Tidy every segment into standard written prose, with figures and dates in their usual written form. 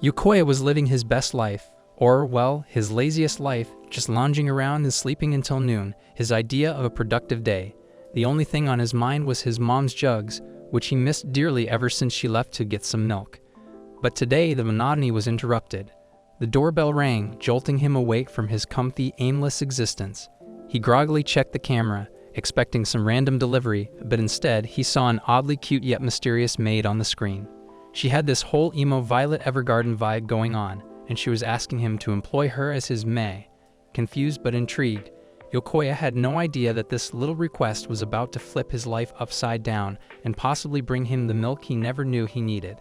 Yokoya was living his best life, or, well, his laziest life, just lounging around and sleeping until noon, his idea of a productive day. The only thing on his mind was his mom's jugs, which he missed dearly ever since she left to get some milk. But today the monotony was interrupted. The doorbell rang, jolting him awake from his comfy, aimless existence. He groggily checked the camera, expecting some random delivery, but instead he saw an oddly cute yet mysterious maid on the screen. She had this whole emo Violet Evergarden vibe going on, and she was asking him to employ her as his Maid. Confused but intrigued, Yokoya had no idea that this little request was about to flip his life upside down and possibly bring him the milk he never knew he needed.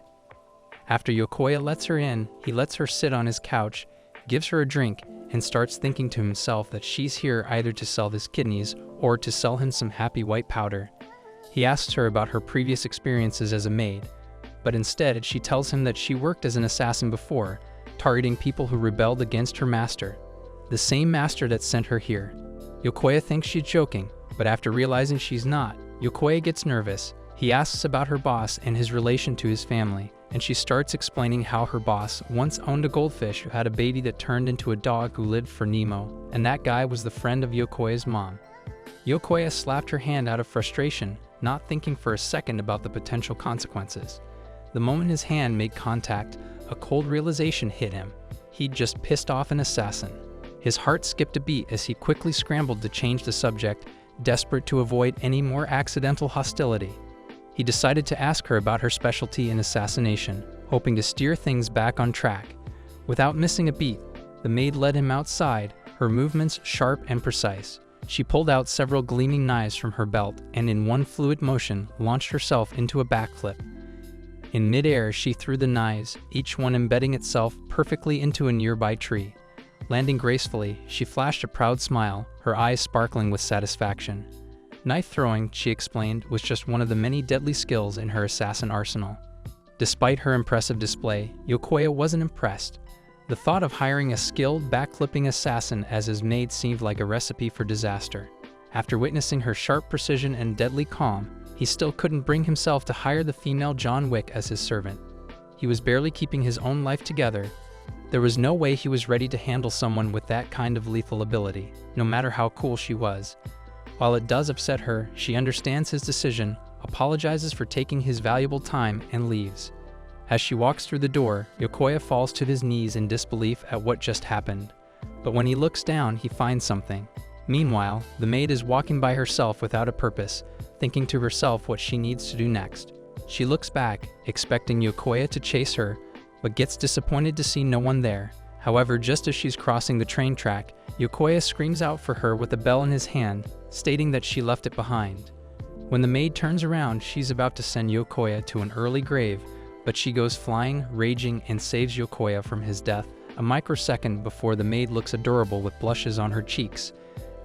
After Yokoya lets her in, he lets her sit on his couch, gives her a drink, and starts thinking to himself that she's here either to sell his kidneys or to sell him some happy white powder. He asks her about her previous experiences as a maid, but instead she tells him that she worked as an assassin before, targeting people who rebelled against her master, the same master that sent her here. Yokoya thinks she's joking, but after realizing she's not, Yokoya gets nervous. He asks about her boss and his relation to his family, and she starts explaining how her boss once owned a goldfish who had a baby that turned into a dog who lived for Nemo, and that guy was the friend of Yokoya's mom. Yokoya slapped her hand out of frustration, not thinking for a second about the potential consequences. The moment his hand made contact, a cold realization hit him. He'd just pissed off an assassin. His heart skipped a beat as he quickly scrambled to change the subject, desperate to avoid any more accidental hostility. He decided to ask her about her specialty in assassination, hoping to steer things back on track. Without missing a beat, the maid led him outside, her movements sharp and precise. She pulled out several gleaming knives from her belt and in one fluid motion launched herself into a backflip. In midair, she threw the knives, each one embedding itself perfectly into a nearby tree. Landing gracefully, she flashed a proud smile, her eyes sparkling with satisfaction. Knife throwing, she explained, was just one of the many deadly skills in her assassin arsenal. Despite her impressive display, Yokoya wasn't impressed. The thought of hiring a skilled, backflipping assassin as his maid seemed like a recipe for disaster. After witnessing her sharp precision and deadly calm, he still couldn't bring himself to hire the female John Wick as his servant. He was barely keeping his own life together. There was no way he was ready to handle someone with that kind of lethal ability, no matter how cool she was. While it does upset her, she understands his decision, apologizes for taking his valuable time, and leaves. As she walks through the door, Yokoya falls to his knees in disbelief at what just happened. But when he looks down, he finds something. Meanwhile, the maid is walking by herself without a purpose, thinking to herself what she needs to do next. She looks back, expecting Yokoya to chase her, but gets disappointed to see no one there. However, just as she's crossing the train track, Yokoya screams out for her with a bell in his hand, stating that she left it behind. When the maid turns around, she's about to send Yokoya to an early grave, but she goes flying, raging, and saves Yokoya from his death a microsecond before the maid looks adorable with blushes on her cheeks,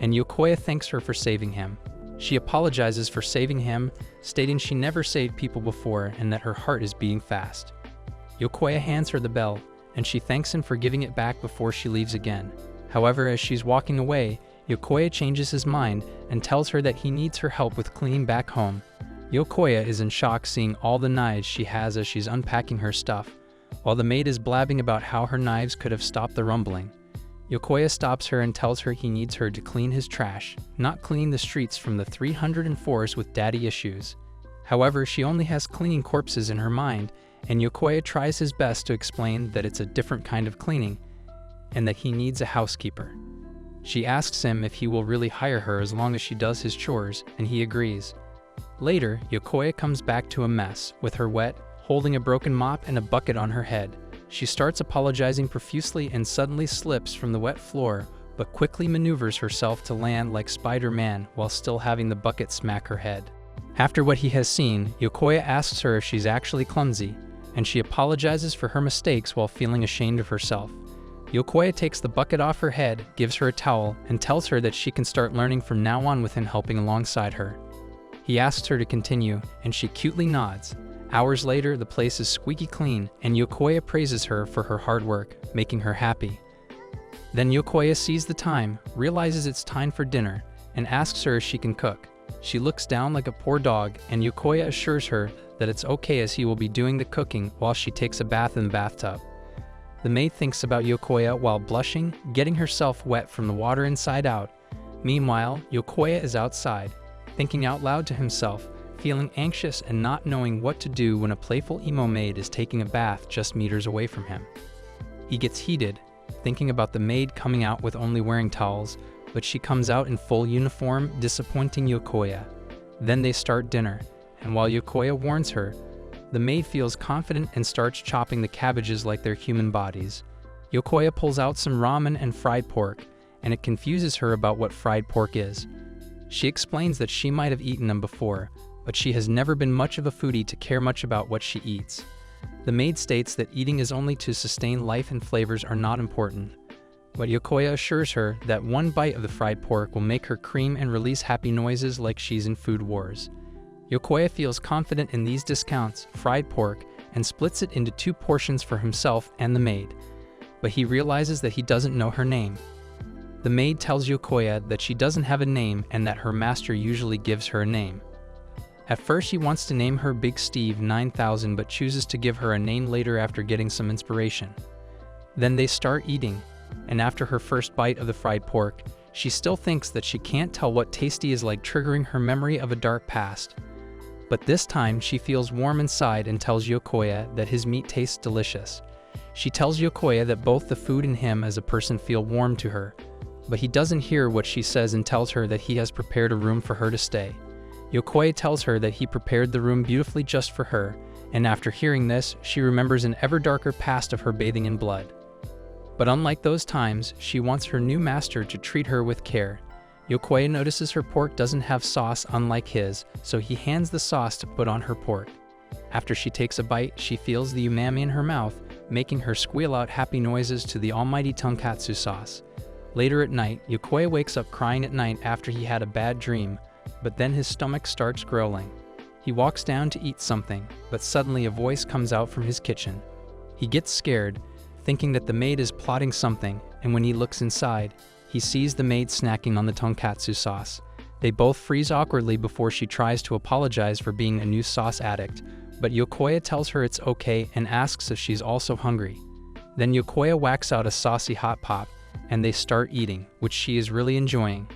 and Yokoya thanks her for saving him. She apologizes for saving him, stating she never saved people before and that her heart is beating fast. Yokoya hands her the bell, and she thanks him for giving it back before she leaves again. However, as she's walking away, Yokoya changes his mind and tells her that he needs her help with cleaning back home. Yokoya is in shock seeing all the knives she has as she's unpacking her stuff, while the maid is blabbing about how her knives could have stopped the rumbling. Yokoya stops her and tells her he needs her to clean his trash, not clean the streets from the 304s with daddy issues. However, she only has cleaning corpses in her mind, and Yokoya tries his best to explain that it's a different kind of cleaning, and that he needs a housekeeper. She asks him if he will really hire her as long as she does his chores, and he agrees. Later, Yokoya comes back to a mess, with her wet, holding a broken mop and a bucket on her head. She starts apologizing profusely and suddenly slips from the wet floor, but quickly maneuvers herself to land like Spider-Man while still having the bucket smack her head. After what he has seen, Yokoya asks her if she's actually clumsy, and she apologizes for her mistakes while feeling ashamed of herself. Yokoya takes the bucket off her head, gives her a towel, and tells her that she can start learning from now on with him helping alongside her. He asks her to continue, and she cutely nods. Hours later, the place is squeaky clean, and Yokoya praises her for her hard work, making her happy. Then Yokoya sees the time, realizes it's time for dinner, and asks her if she can cook. She looks down like a poor dog, and Yokoya assures her that it's okay as he will be doing the cooking while she takes a bath in the bathtub. The maid thinks about Yokoya while blushing, getting herself wet from the water inside out. Meanwhile, Yokoya is outside, thinking out loud to himself, feeling anxious and not knowing what to do when a playful emo maid is taking a bath just meters away from him. He gets heated, thinking about the maid coming out with only wearing towels, but she comes out in full uniform, disappointing Yokoya. Then they start dinner, and while Yokoya warns her, the maid feels confident and starts chopping the cabbages like they're human bodies. Yokoya pulls out some ramen and fried pork, and it confuses her about what fried pork is. She explains that she might have eaten them before, but she has never been much of a foodie to care much about what she eats. The maid states that eating is only to sustain life and flavors are not important. But Yokoya assures her that one bite of the fried pork will make her cream and release happy noises like she's in Food Wars. Yokoya feels confident in these discounts, fried pork, and splits it into 2 portions for himself and the maid. But he realizes that he doesn't know her name. The maid tells Yokoya that she doesn't have a name and that her master usually gives her a name. At first he wants to name her Big Steve 9000 but chooses to give her a name later after getting some inspiration. Then they start eating, and after her first bite of the fried pork, she still thinks that she can't tell what tasty is like, triggering her memory of a dark past. But this time she feels warm inside and tells Yokoya that his meat tastes delicious. She tells Yokoya that both the food and him as a person feel warm to her, but he doesn't hear what she says and tells her that he has prepared a room for her to stay. Yokoya tells her that he prepared the room beautifully just for her, and after hearing this, she remembers an ever darker past of her bathing in blood. But unlike those times, she wants her new master to treat her with care. Yokoya notices her pork doesn't have sauce unlike his, so he hands the sauce to put on her pork. After she takes a bite, she feels the umami in her mouth, making her squeal out happy noises to the almighty tonkatsu sauce. Later at night, Yokoya wakes up crying at night after he had a bad dream, but then his stomach starts growling. He walks down to eat something, but suddenly a voice comes out from his kitchen. He gets scared, thinking that the maid is plotting something, and when he looks inside, he sees the maid snacking on the tonkatsu sauce. They both freeze awkwardly before she tries to apologize for being a new sauce addict, but Yokoya tells her it's okay and asks if she's also hungry. Then Yokoya whacks out a saucy hot pot, and they start eating, which she is really enjoying.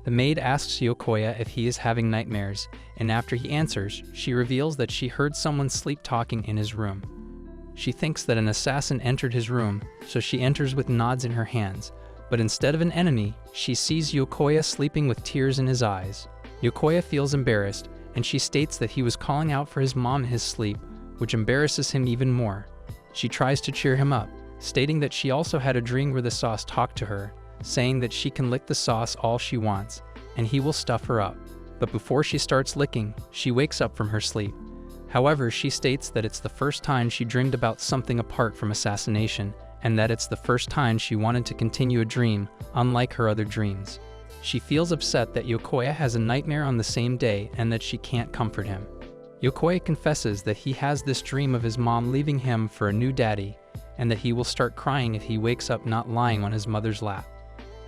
The maid asks Yokoya if he is having nightmares, and after he answers, she reveals that she heard someone sleep-talking in his room. She thinks that an assassin entered his room, so she enters with nods in her hands, but instead of an enemy, she sees Yokoya sleeping with tears in his eyes. Yokoya feels embarrassed, and she states that he was calling out for his mom in his sleep, which embarrasses him even more. She tries to cheer him up, stating that she also had a dream where the sauce talked to her, saying that she can lick the sauce all she wants, and he will stuff her up. But before she starts licking, she wakes up from her sleep. However, she states that it's the first time she dreamed about something apart from assassination, and that it's the first time she wanted to continue a dream, unlike her other dreams. She feels upset that Yokoya has a nightmare on the same day and that she can't comfort him. Yokoya confesses that he has this dream of his mom leaving him for a new daddy, and that he will start crying if he wakes up not lying on his mother's lap.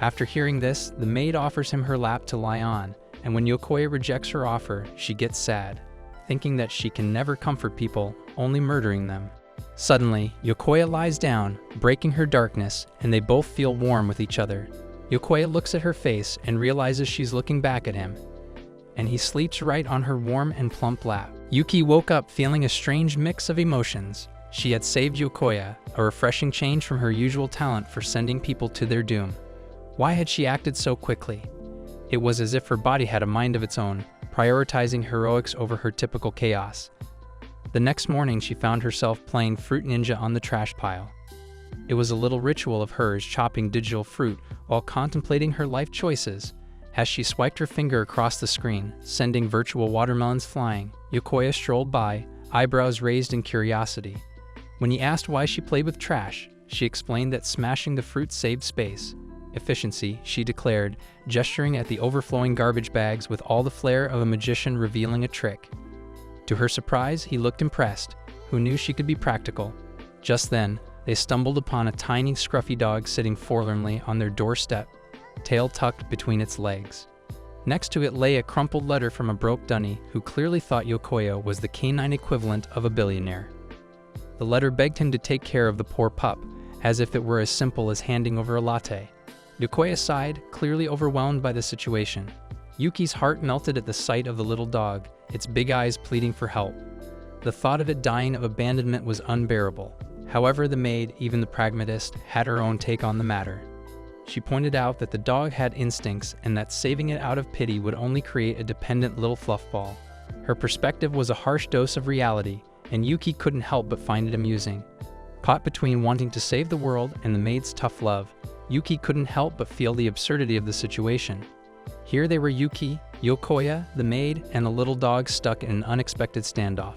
After hearing this, the maid offers him her lap to lie on, and when Yokoya rejects her offer, she gets sad, thinking that she can never comfort people, only murdering them. Suddenly, Yokoya lies down, breaking her darkness, and they both feel warm with each other. Yokoya looks at her face and realizes she's looking back at him, and he sleeps right on her warm and plump lap. Yuki woke up feeling a strange mix of emotions. She had saved Yokoya, a refreshing change from her usual talent for sending people to their doom. Why had she acted so quickly? It was as if her body had a mind of its own, prioritizing heroics over her typical chaos. The next morning, she found herself playing Fruit Ninja on the trash pile. It was a little ritual of hers, chopping digital fruit while contemplating her life choices. As she swiped her finger across the screen, sending virtual watermelons flying, Yokoya strolled by, eyebrows raised in curiosity. When he asked why she played with trash, she explained that smashing the fruit saved space. Efficiency, she declared, gesturing at the overflowing garbage bags with all the flair of a magician revealing a trick. To her surprise, he looked impressed, who knew she could be practical. Just then, they stumbled upon a tiny, scruffy dog sitting forlornly on their doorstep, tail tucked between its legs. Next to it lay a crumpled letter from a broke dunny who clearly thought Yokoya was the canine equivalent of a billionaire. The letter begged him to take care of the poor pup, as if it were as simple as handing over a latte. Yokoya sighed, clearly overwhelmed by the situation. Yuki's heart melted at the sight of the little dog, its big eyes pleading for help. The thought of it dying of abandonment was unbearable. However, the maid, even the pragmatist, had her own take on the matter. She pointed out that the dog had instincts and that saving it out of pity would only create a dependent little fluffball. Her perspective was a harsh dose of reality, and Yuki couldn't help but find it amusing. Caught between wanting to save the world and the maid's tough love, Yuki couldn't help but feel the absurdity of the situation. Here they were, Yuki, Yokoya, the maid, and the little dog stuck in an unexpected standoff.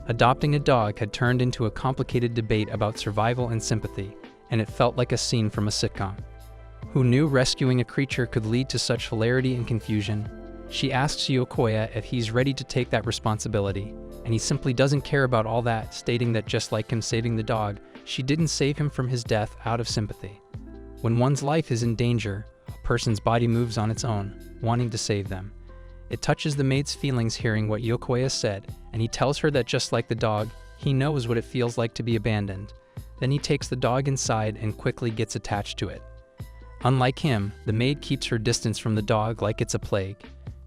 Adopting a dog had turned into a complicated debate about survival and sympathy, and it felt like a scene from a sitcom. Who knew rescuing a creature could lead to such hilarity and confusion? She asks Yokoya if he's ready to take that responsibility, and he simply doesn't care about all that, stating that just like him saving the dog, she didn't save him from his death out of sympathy. When one's life is in danger, a person's body moves on its own, wanting to save them. It touches the maid's feelings hearing what Yokoya said, and he tells her that just like the dog, he knows what it feels like to be abandoned. Then he takes the dog inside and quickly gets attached to it. Unlike him, the maid keeps her distance from the dog like it's a plague.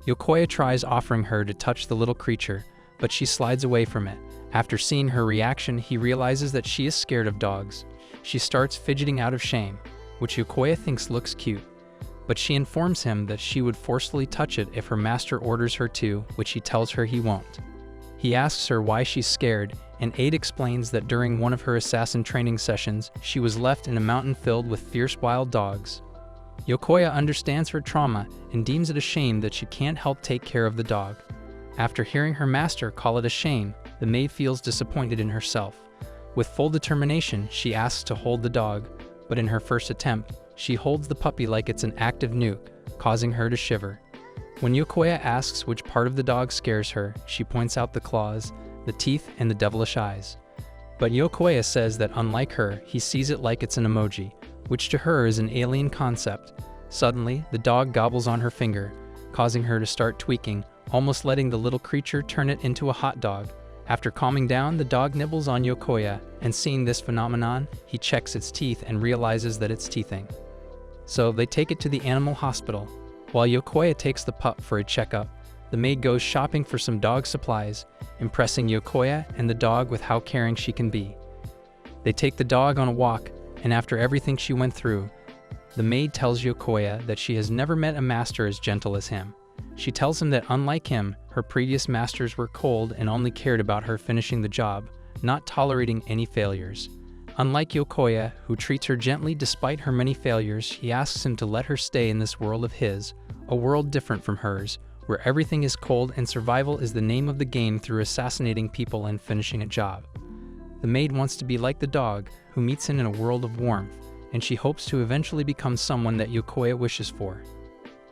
Yokoya tries offering her to touch the little creature, but she slides away from it. After seeing her reaction, he realizes that she is scared of dogs. She starts fidgeting out of shame, which Yokoya thinks looks cute, but she informs him that she would forcefully touch it if her master orders her to, which he tells her he won't. He asks her why she's scared, and Maid explains that during one of her assassin training sessions, she was left in a mountain filled with fierce wild dogs. Yokoya understands her trauma and deems it a shame that she can't help take care of the dog. After hearing her master call it a shame, the maid feels disappointed in herself. With full determination, she asks to hold the dog, but in her first attempt, she holds the puppy like it's an active nuke, causing her to shiver. When Yokoya asks which part of the dog scares her, she points out the claws, the teeth, and the devilish eyes. But Yokoya says that unlike her, he sees it like it's an emoji, which to her is an alien concept. Suddenly, the dog gobbles on her finger, causing her to start tweaking, almost letting the little creature turn it into a hot dog. After calming down, the dog nibbles on Yokoya, and seeing this phenomenon, he checks its teeth and realizes that it's teething. So they take it to the animal hospital. While Yokoya takes the pup for a checkup, the maid goes shopping for some dog supplies, impressing Yokoya and the dog with how caring she can be. They take the dog on a walk, and after everything she went through, the maid tells Yokoya that she has never met a master as gentle as him. She tells him that unlike him, her previous masters were cold and only cared about her finishing the job, not tolerating any failures. Unlike Yokoya, who treats her gently despite her many failures, he asks him to let her stay in this world of his, a world different from hers, where everything is cold and survival is the name of the game through assassinating people and finishing a job. The maid wants to be like the dog, who meets him in a world of warmth, and she hopes to eventually become someone that Yokoya wishes for.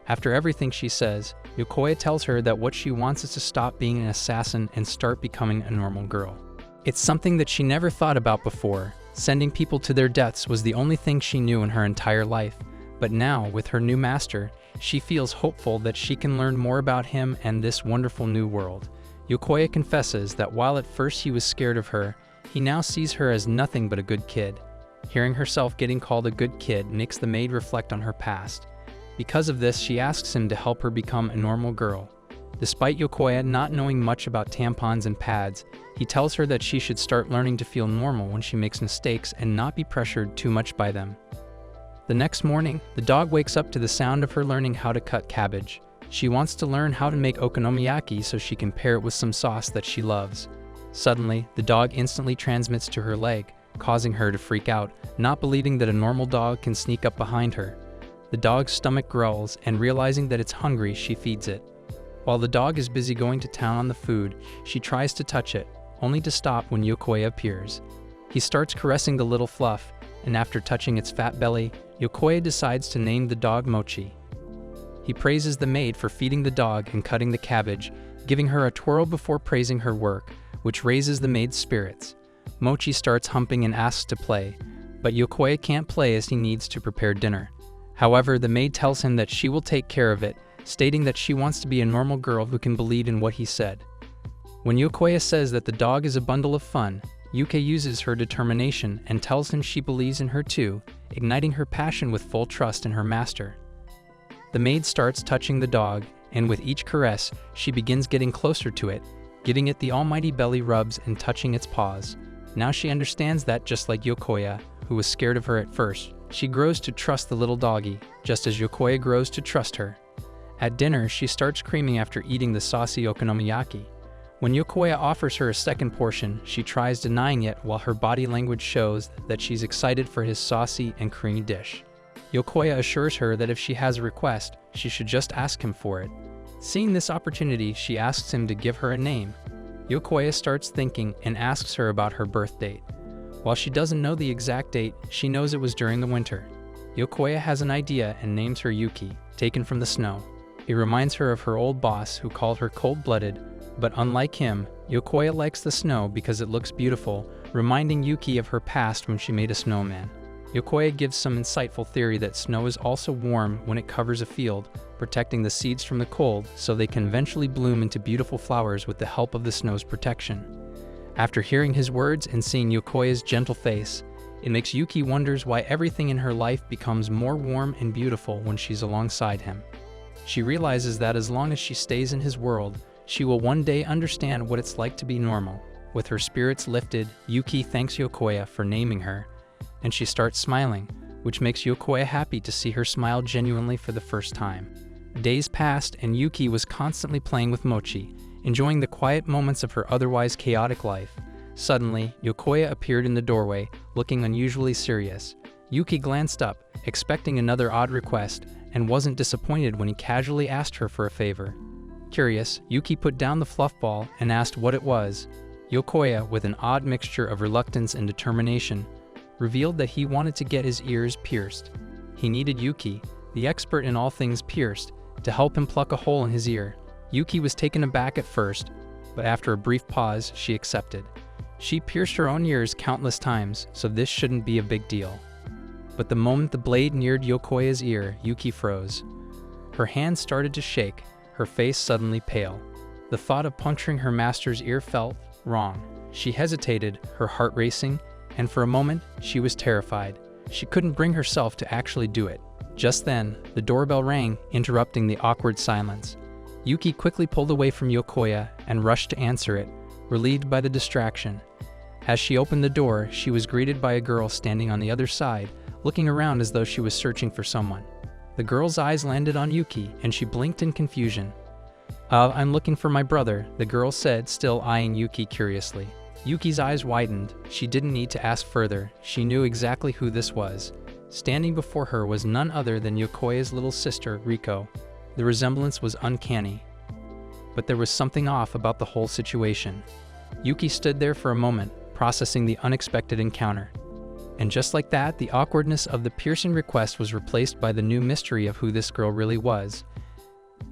After everything she says, Yokoya tells her that what she wants is to stop being an assassin and start becoming a normal girl. It's something that she never thought about before. Sending people to their deaths was the only thing she knew in her entire life. But now, with her new master, she feels hopeful that she can learn more about him and this wonderful new world. Yokoya confesses that while at first he was scared of her, he now sees her as nothing but a good kid. Hearing herself getting called a good kid makes the maid reflect on her past. Because of this, she asks him to help her become a normal girl. Despite Yokoya not knowing much about tampons and pads, he tells her that she should start learning to feel normal when she makes mistakes and not be pressured too much by them. The next morning, the dog wakes up to the sound of her learning how to cut cabbage. She wants to learn how to make okonomiyaki so she can pair it with some sauce that she loves. Suddenly, the dog instantly transmits to her leg, causing her to freak out, not believing that a normal dog can sneak up behind her. The dog's stomach growls, and realizing that it's hungry, she feeds it. While the dog is busy going to town on the food, she tries to touch it, only to stop when Yokoya appears. He starts caressing the little fluff, and after touching its fat belly, Yokoya decides to name the dog Mochi. He praises the maid for feeding the dog and cutting the cabbage, giving her a twirl before praising her work, which raises the maid's spirits. Mochi starts humping and asks to play, but Yokoya can't play as he needs to prepare dinner. However, the maid tells him that she will take care of it, stating that she wants to be a normal girl who can believe in what he said. When Yokoya says that the dog is a bundle of fun, Yuki uses her determination and tells him she believes in her too, igniting her passion with full trust in her master. The maid starts touching the dog, and with each caress, she begins getting closer to it, giving it the almighty belly rubs and touching its paws. Now she understands that just like Yokoya, who was scared of her at first, she grows to trust the little doggy, just as Yokoya grows to trust her. At dinner, she starts screaming after eating the saucy okonomiyaki. When Yokoya offers her a second portion, she tries denying it while her body language shows that she's excited for his saucy and creamy dish. Yokoya assures her that if she has a request, she should just ask him for it. Seeing this opportunity, she asks him to give her a name. Yokoya starts thinking and asks her about her birth date. While she doesn't know the exact date, she knows it was during the winter. Yokoya has an idea and names her Yuki, taken from the snow. It reminds her of her old boss who called her cold-blooded, but unlike him, Yokoya likes the snow because it looks beautiful, reminding Yuki of her past when she made a snowman. Yokoya gives some insightful theory that snow is also warm when it covers a field, protecting the seeds from the cold so they can eventually bloom into beautiful flowers with the help of the snow's protection. After hearing his words and seeing Yokoya's gentle face, it makes Yuki wonders why everything in her life becomes more warm and beautiful when she's alongside him. She realizes that as long as she stays in his world, she will one day understand what it's like to be normal. With her spirits lifted, Yuki thanks Yokoya for naming her, and she starts smiling, which makes Yokoya happy to see her smile genuinely for the first time. Days passed and Yuki was constantly playing with Mochi, enjoying the quiet moments of her otherwise chaotic life. Suddenly, Yokoya appeared in the doorway, looking unusually serious. Yuki glanced up, expecting another odd request, and wasn't disappointed when he casually asked her for a favor. Curious, Yuki put down the fluff ball and asked what it was. Yokoya, with an odd mixture of reluctance and determination, revealed that he wanted to get his ears pierced. He needed Yuki, the expert in all things pierced, to help him pluck a hole in his ear. Yuki was taken aback at first, but after a brief pause, she accepted. She pierced her own ears countless times, so this shouldn't be a big deal. But the moment the blade neared Yokoya's ear, Yuki froze. Her hands started to shake, her face suddenly pale. The thought of puncturing her master's ear felt wrong. She hesitated, her heart racing, and for a moment, she was terrified. She couldn't bring herself to actually do it. Just then, the doorbell rang, interrupting the awkward silence. Yuki quickly pulled away from Yokoya and rushed to answer it, relieved by the distraction. As she opened the door, she was greeted by a girl standing on the other side, looking around as though she was searching for someone. The girl's eyes landed on Yuki, and she blinked in confusion. I'm looking for my brother," the girl said, still eyeing Yuki curiously. Yuki's eyes widened. She didn't need to ask further. She knew exactly who this was. Standing before her was none other than Yokoya's little sister, Riko. The resemblance was uncanny. But there was something off about the whole situation. Yuki stood there for a moment, processing the unexpected encounter. And just like that, the awkwardness of the piercing request was replaced by the new mystery of who this girl really was,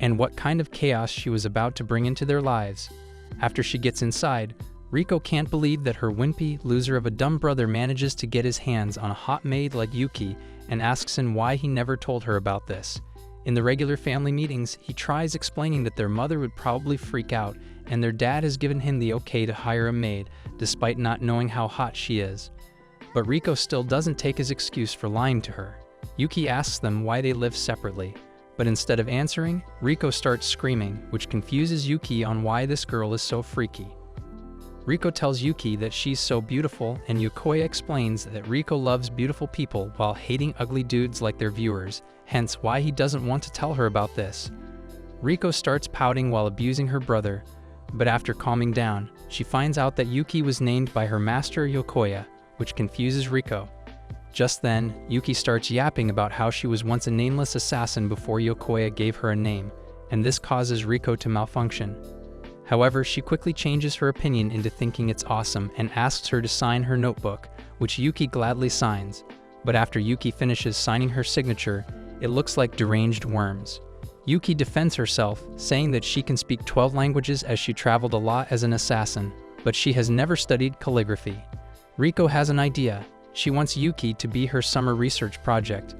and what kind of chaos she was about to bring into their lives. After she gets inside, Riko can't believe that her wimpy loser of a dumb brother manages to get his hands on a hot maid like Yuki and asks him why he never told her about this. In the regular family meetings, he tries explaining that their mother would probably freak out and their dad has given him the okay to hire a maid, despite not knowing how hot she is. But Riko still doesn't take his excuse for lying to her. Yuki asks them why they live separately, but instead of answering, Riko starts screaming, which confuses Yuki on why this girl is so freaky. Riko tells Yuki that she's so beautiful, and Yokoya explains that Riko loves beautiful people while hating ugly dudes like their viewers, hence why he doesn't want to tell her about this. Riko starts pouting while abusing her brother, but after calming down, she finds out that Yuki was named by her master Yokoya, which confuses Riko. Just then, Yuki starts yapping about how she was once a nameless assassin before Yokoya gave her a name, and this causes Riko to malfunction. However, she quickly changes her opinion into thinking it's awesome and asks her to sign her notebook, which Yuki gladly signs. But after Yuki finishes signing her signature, it looks like deranged worms. Yuki defends herself, saying that she can speak 12 languages as she traveled a lot as an assassin, but she has never studied calligraphy. Riko has an idea. She wants Yuki to be her summer research project.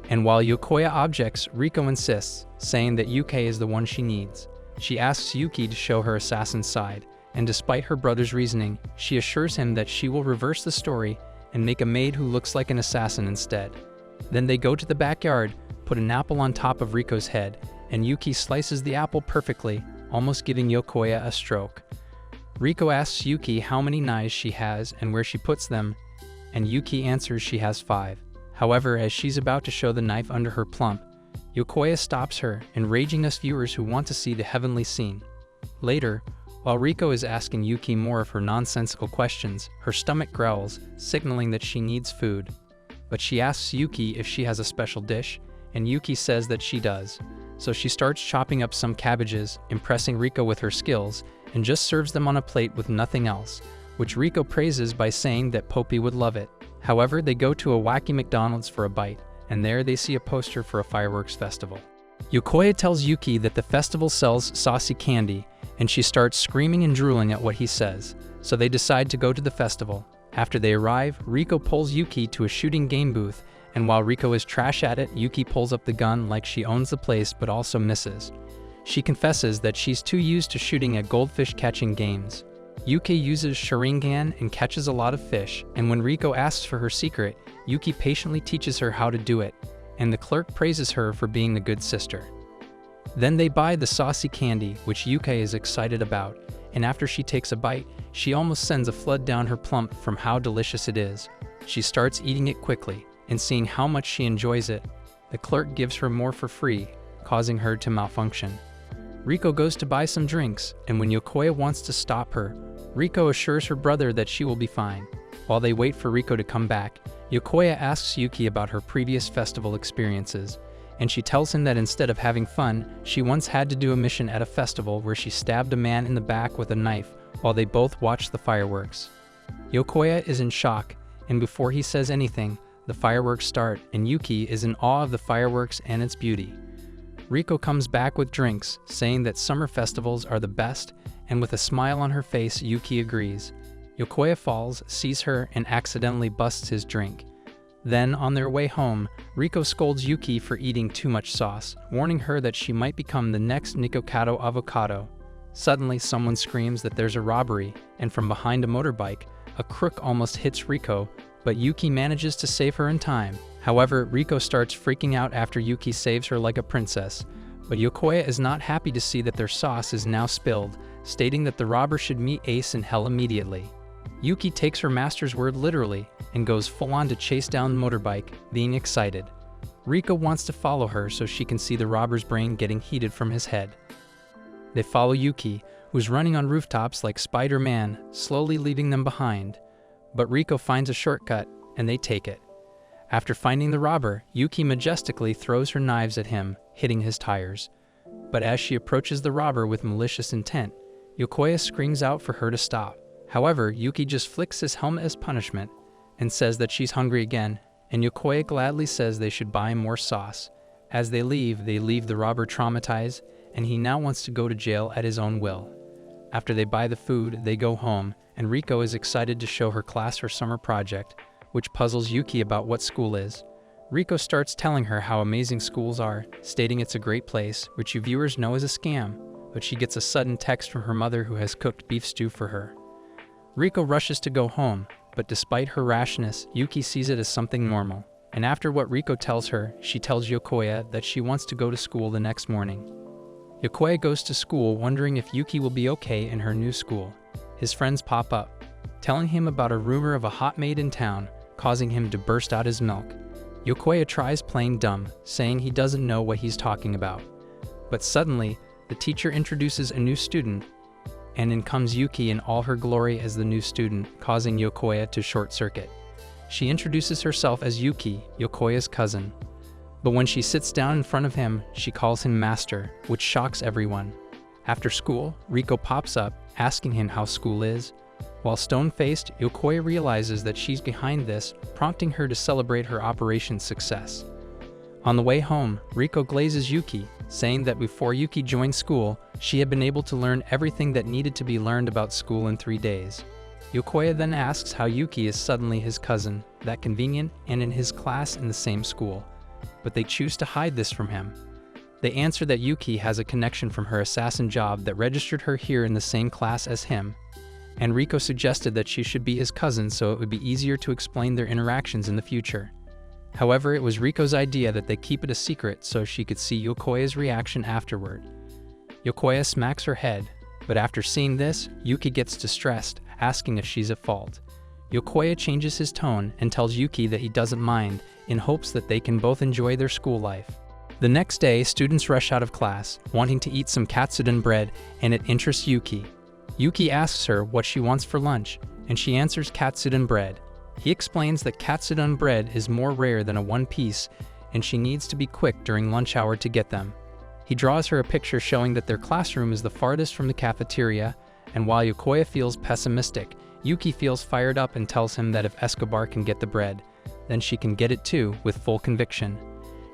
And while Yokoya objects, Riko insists, saying that Yuki is the one she needs. She asks Yuki to show her assassin's side, and despite her brother's reasoning, she assures him that she will reverse the story and make a maid who looks like an assassin instead. Then they go to the backyard, put an apple on top of Riko's head, and Yuki slices the apple perfectly, almost giving Yokoya a stroke. Riko asks Yuki how many knives she has and where she puts them, and Yuki answers she has 5. However, as she's about to show the knife under her plump, Yokoya stops her, enraging us viewers who want to see the heavenly scene. Later, while Riko is asking Yuki more of her nonsensical questions, her stomach growls, signaling that she needs food. But she asks Yuki if she has a special dish, and Yuki says that she does. So she starts chopping up some cabbages, impressing Riko with her skills, and just serves them on a plate with nothing else, which Riko praises by saying that Poppy would love it. However, they go to a wacky McDonald's for a bite, and there they see a poster for a fireworks festival. Yokoya tells Yuki that the festival sells saucy candy, and she starts screaming and drooling at what he says, so they decide to go to the festival. After they arrive, Riko pulls Yuki to a shooting game booth, and while Riko is trash at it, Yuki pulls up the gun like she owns the place but also misses. She confesses that she's too used to shooting at goldfish catching games. Yuki uses Sharingan and catches a lot of fish, and when Riko asks for her secret, Yuki patiently teaches her how to do it, and the clerk praises her for being a good sister. Then they buy the saucy candy, which Yuki is excited about, and after she takes a bite, she almost sends a flood down her plump from how delicious it is. She starts eating it quickly, and seeing how much she enjoys it, the clerk gives her more for free, causing her to malfunction. Riko goes to buy some drinks, and when Yokoya wants to stop her, Riko assures her brother that she will be fine. While they wait for Riko to come back, Yokoya asks Yuki about her previous festival experiences, and she tells him that instead of having fun, she once had to do a mission at a festival where she stabbed a man in the back with a knife while they both watched the fireworks. Yokoya is in shock, and before he says anything, the fireworks start, and Yuki is in awe of the fireworks and its beauty. Riko comes back with drinks, saying that summer festivals are the best, and with a smile on her face, Yuki agrees. Yokoya falls, sees her, and accidentally busts his drink. Then, on their way home, Riko scolds Yuki for eating too much sauce, warning her that she might become the next Nikocado Avocado. Suddenly, someone screams that there's a robbery, and from behind a motorbike, a crook almost hits Riko, but Yuki manages to save her in time. However, Riko starts freaking out after Yuki saves her like a princess, but Yokoya is not happy to see that their sauce is now spilled, stating that the robber should meet Ace in hell immediately. Yuki takes her master's word literally and goes full-on to chase down the motorbike, being excited. Riko wants to follow her so she can see the robber's brain getting heated from his head. They follow Yuki, who's running on rooftops like Spider-Man, slowly leaving them behind. But Riko finds a shortcut, and they take it. After finding the robber, Yuki majestically throws her knives at him, hitting his tires. But as she approaches the robber with malicious intent, Yokoya screams out for her to stop. However, Yuki just flicks his helmet as punishment and says that she's hungry again, and Yokoya gladly says they should buy more sauce. As they leave the robber traumatized, and he now wants to go to jail at his own will. After they buy the food, they go home, and Riko is excited to show her class her summer project, which puzzles Yuki about what school is. Riko starts telling her how amazing schools are, stating it's a great place, which you viewers know is a scam, but she gets a sudden text from her mother who has cooked beef stew for her. Riko rushes to go home, but despite her rashness, Yuki sees it as something normal. And after what Riko tells her, she tells Yokoya that she wants to go to school the next morning. Yokoya goes to school wondering if Yuki will be okay in her new school. His friends pop up, telling him about a rumor of a hot maid in town, causing him to burst out his milk. Yokoya tries playing dumb, saying he doesn't know what he's talking about. But suddenly, the teacher introduces a new student, and in comes Yuki in all her glory as the new student, causing Yokoya to short-circuit. She introduces herself as Yuki, Yokoya's cousin. But when she sits down in front of him, she calls him Master, which shocks everyone. After school, Riko pops up, asking him how school is. While stone-faced, Yokoya realizes that she's behind this, prompting her to celebrate her operation's success. On the way home, Riko glazes Yuki, saying that before Yuki joined school, she had been able to learn everything that needed to be learned about school in 3 days. Yokoya then asks how Yuki is suddenly his cousin, that convenient, and in his class in the same school. But they choose to hide this from him. They answer that Yuki has a connection from her assassin job that registered her here in the same class as him, and Riko suggested that she should be his cousin so it would be easier to explain their interactions in the future. However, it was Riko's idea that they keep it a secret so she could see Yokoya's reaction afterward. Yokoya smacks her head, but after seeing this, Yuki gets distressed, asking if she's at fault. Yokoya changes his tone and tells Yuki that he doesn't mind, in hopes that they can both enjoy their school life. The next day, students rush out of class, wanting to eat some katsudon bread, and it interests Yuki. Yuki asks her what she wants for lunch, and she answers katsudon bread. He explains that katsudon bread is more rare than a one piece, and she needs to be quick during lunch hour to get them. He draws her a picture showing that their classroom is the farthest from the cafeteria, and while Yokoya feels pessimistic, Yuki feels fired up and tells him that if Escobar can get the bread, then she can get it too with full conviction.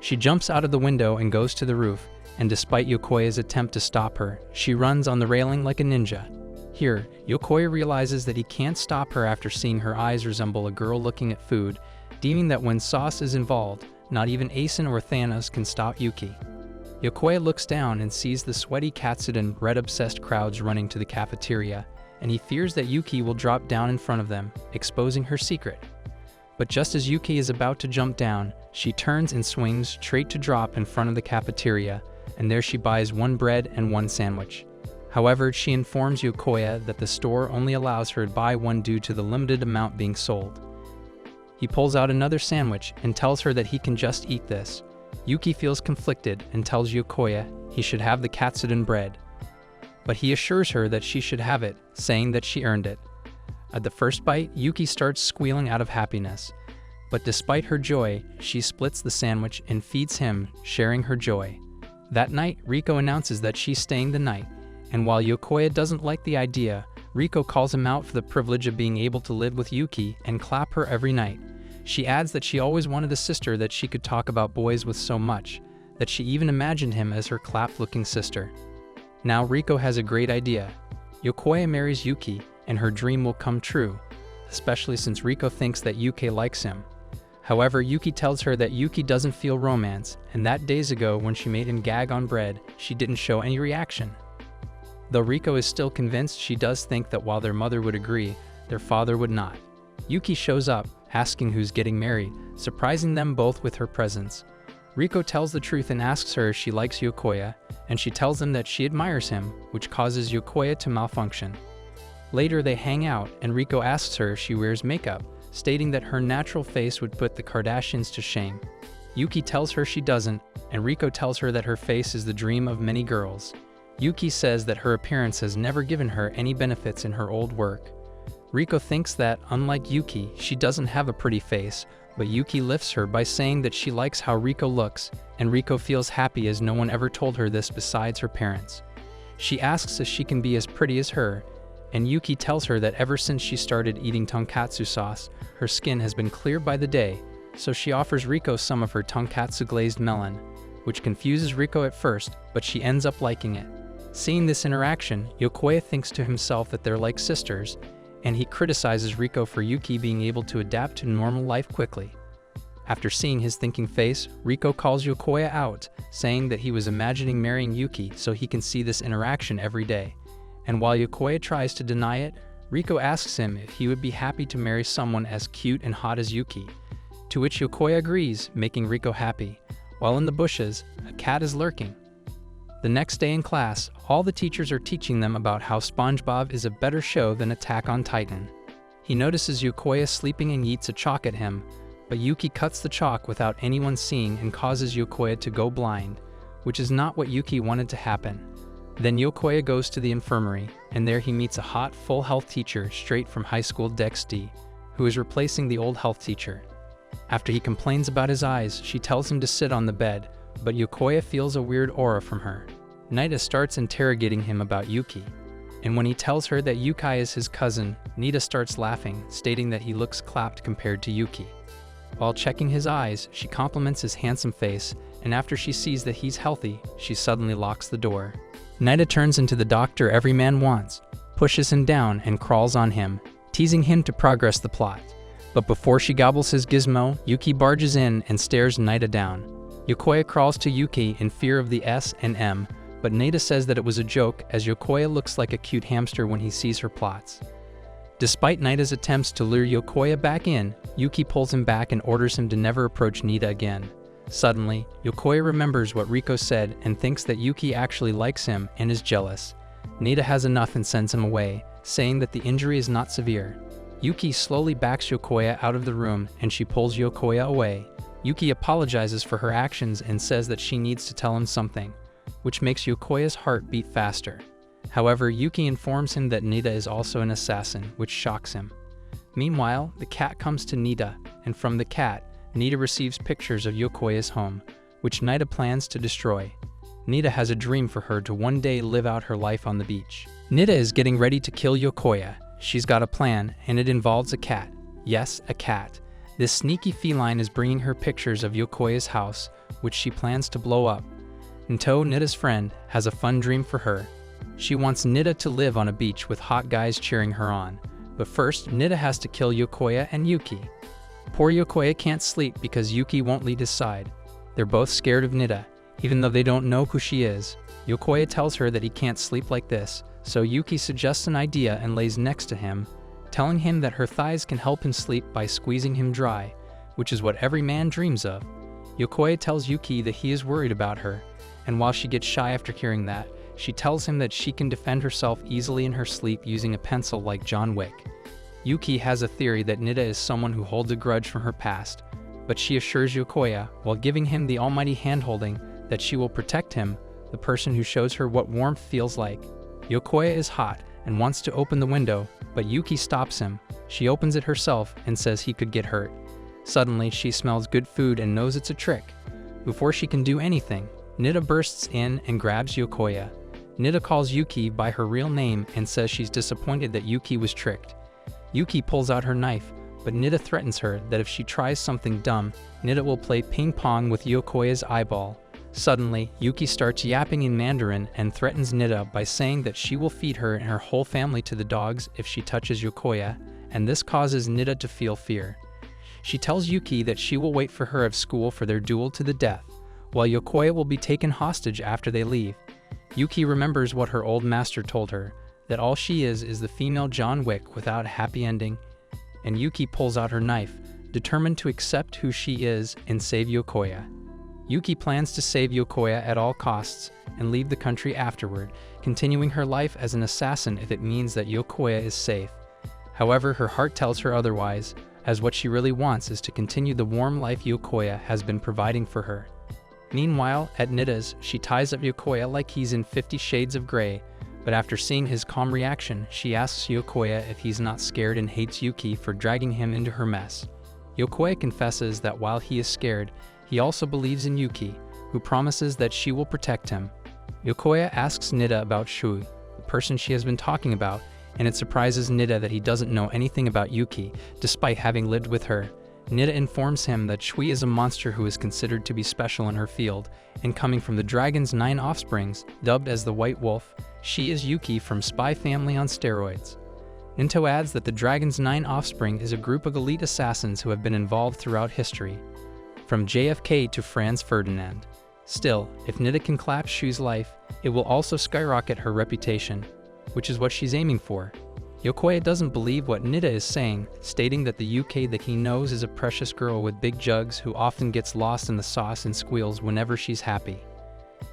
She jumps out of the window and goes to the roof, and despite Yokoya's attempt to stop her, she runs on the railing like a ninja. Here, Yokoya realizes that he can't stop her after seeing her eyes resemble a girl looking at food, deeming that when sauce is involved, not even Asen or Thanos can stop Yuki. Yokoya looks down and sees the sweaty katsudon bread-obsessed crowds running to the cafeteria, and he fears that Yuki will drop down in front of them, exposing her secret. But just as Yuki is about to jump down, she turns and swings straight to drop in front of the cafeteria, and there she buys one bread and one sandwich. However, she informs Yokoya that the store only allows her to buy one due to the limited amount being sold. He pulls out another sandwich and tells her that he can just eat this. Yuki feels conflicted and tells Yokoya he should have the katsudon bread. But he assures her that she should have it, saying that she earned it. At the first bite, Yuki starts squealing out of happiness. But despite her joy, she splits the sandwich and feeds him, sharing her joy. That night, Riko announces that she's staying the night, and while Yokoya doesn't like the idea, Riko calls him out for the privilege of being able to live with Yuki and clap her every night. She adds that she always wanted a sister that she could talk about boys with so much, that she even imagined him as her clap-looking sister. Now Riko has a great idea. Yokoya marries Yuki, and her dream will come true, especially since Riko thinks that Yuki likes him. However, Yuki tells her that Yuki doesn't feel romance, and that days ago when she made him gag on bread, she didn't show any reaction. Though Riko is still convinced, she does think that while their mother would agree, their father would not. Yuki shows up, asking who's getting married, surprising them both with her presence. Riko tells the truth and asks her if she likes Yokoya, and she tells him that she admires him, which causes Yokoya to malfunction. Later they hang out, and Riko asks her if she wears makeup, stating that her natural face would put the Kardashians to shame. Yuki tells her she doesn't, and Riko tells her that her face is the dream of many girls. Yuki says that her appearance has never given her any benefits in her old work. Riko thinks that, unlike Yuki, she doesn't have a pretty face, but Yuki lifts her by saying that she likes how Riko looks, and Riko feels happy as no one ever told her this besides her parents. She asks if she can be as pretty as her, and Yuki tells her that ever since she started eating tonkatsu sauce, her skin has been clear by the day, so she offers Riko some of her tonkatsu glazed melon, which confuses Riko at first, but she ends up liking it. Seeing this interaction, Yokoya thinks to himself that they're like sisters, and he criticizes Riko for Yuki being able to adapt to normal life quickly. After seeing his thinking face, Riko calls Yokoya out, saying that he was imagining marrying Yuki so he can see this interaction every day. And while Yokoya tries to deny it, Riko asks him if he would be happy to marry someone as cute and hot as Yuki, to which Yokoya agrees, making Riko happy. While in the bushes, a cat is lurking. The next day in class, all the teachers are teaching them about how SpongeBob is a better show than Attack on Titan. He notices Yokoya sleeping and yeets a chalk at him, but Yuki cuts the chalk without anyone seeing and causes Yokoya to go blind, which is not what Yuki wanted to happen. Then Yokoya goes to the infirmary, and there he meets a hot, full health teacher straight from high school Dex D, who is replacing the old health teacher. After he complains about his eyes, she tells him to sit on the bed, but Yokoya feels a weird aura from her. Nida starts interrogating him about Yuki, and when he tells her that Yuki is his cousin, Nida starts laughing, stating that he looks clapped compared to Yuki. While checking his eyes, she compliments his handsome face, and after she sees that he's healthy, she suddenly locks the door. Nida turns into the doctor every man wants, pushes him down and crawls on him, teasing him to progress the plot. But before she gobbles his gizmo, Yuki barges in and stares Nida down. Yokoya crawls to Yuki in fear of the S and M, but Nada says that it was a joke as Yokoya looks like a cute hamster when he sees her plots. Despite Nada's attempts to lure Yokoya back in, Yuki pulls him back and orders him to never approach Nida again. Suddenly, Yokoya remembers what Riko said and thinks that Yuki actually likes him and is jealous. Nida has enough and sends him away, saying that the injury is not severe. Yuki slowly backs Yokoya out of the room and she pulls Yokoya away. Yuki apologizes for her actions and says that she needs to tell him something, which makes Yokoya's heart beat faster. However, Yuki informs him that Nida is also an assassin, which shocks him. Meanwhile, the cat comes to Nida, and from the cat, Nida receives pictures of Yokoya's home, which Nida plans to destroy. Nida has a dream for her to one day live out her life on the beach. Nida is getting ready to kill Yokoya. She's got a plan, and it involves a cat. Yes, a cat. This sneaky feline is bringing her pictures of Yokoya's house, which she plans to blow up. Nto, Nida's friend, has a fun dream for her. She wants Nida to live on a beach with hot guys cheering her on. But first, Nida has to kill Yokoya and Yuki. Poor Yokoya can't sleep because Yuki won't lead his side. They're both scared of Nida, even though they don't know who she is. Yokoya tells her that he can't sleep like this, so Yuki suggests an idea and lays next to him, telling him that her thighs can help him sleep by squeezing him dry, which is what every man dreams of. Yokoya tells Yuki that he is worried about her, and while she gets shy after hearing that, she tells him that she can defend herself easily in her sleep using a pencil like John Wick. Yuki has a theory that Nida is someone who holds a grudge from her past, but she assures Yokoya, while giving him the almighty hand-holding, that she will protect him, the person who shows her what warmth feels like. Yokoya is hot and wants to open the window, but Yuki stops him. She opens it herself and says he could get hurt. Suddenly, she smells good food and knows it's a trick. Before she can do anything, Nida bursts in and grabs Yokoya. Nida calls Yuki by her real name and says she's disappointed that Yuki was tricked. Yuki pulls out her knife, but Nida threatens her that if she tries something dumb, Nida will play ping pong with Yokoya's eyeball. Suddenly, Yuki starts yapping in Mandarin and threatens Nida by saying that she will feed her and her whole family to the dogs if she touches Yokoya, and this causes Nida to feel fear. She tells Yuki that she will wait for her at school for their duel to the death, while Yokoya will be taken hostage after they leave. Yuki remembers what her old master told her, that all she is the female John Wick without a happy ending, and Yuki pulls out her knife, determined to accept who she is and save Yokoya. Yuki plans to save Yokoya at all costs and leave the country afterward, continuing her life as an assassin if it means that Yokoya is safe. However, her heart tells her otherwise, as what she really wants is to continue the warm life Yokoya has been providing for her. Meanwhile, at Nida's, she ties up Yokoya like he's in 50 Shades of Grey, but after seeing his calm reaction, she asks Yokoya if he's not scared and hates Yuki for dragging him into her mess. Yokoya confesses that while he is scared, he also believes in Yuki, who promises that she will protect him. Yokoya asks Nida about Shui, the person she has been talking about, and it surprises Nida that he doesn't know anything about Yuki, despite having lived with her. Nida informs him that Shui is a monster who is considered to be special in her field, and coming from the dragon's 9 offsprings, dubbed as the White Wolf, she is Yuki from Spy Family on steroids. Nto adds that the dragon's 9 offspring is a group of elite assassins who have been involved throughout history, from JFK to Franz Ferdinand. Still, if Nida can collapse Shui's life, it will also skyrocket her reputation, which is what she's aiming for. Yokoya doesn't believe what Nida is saying, stating that the Yuki that he knows is a precious girl with big jugs who often gets lost in the sauce and squeals whenever she's happy.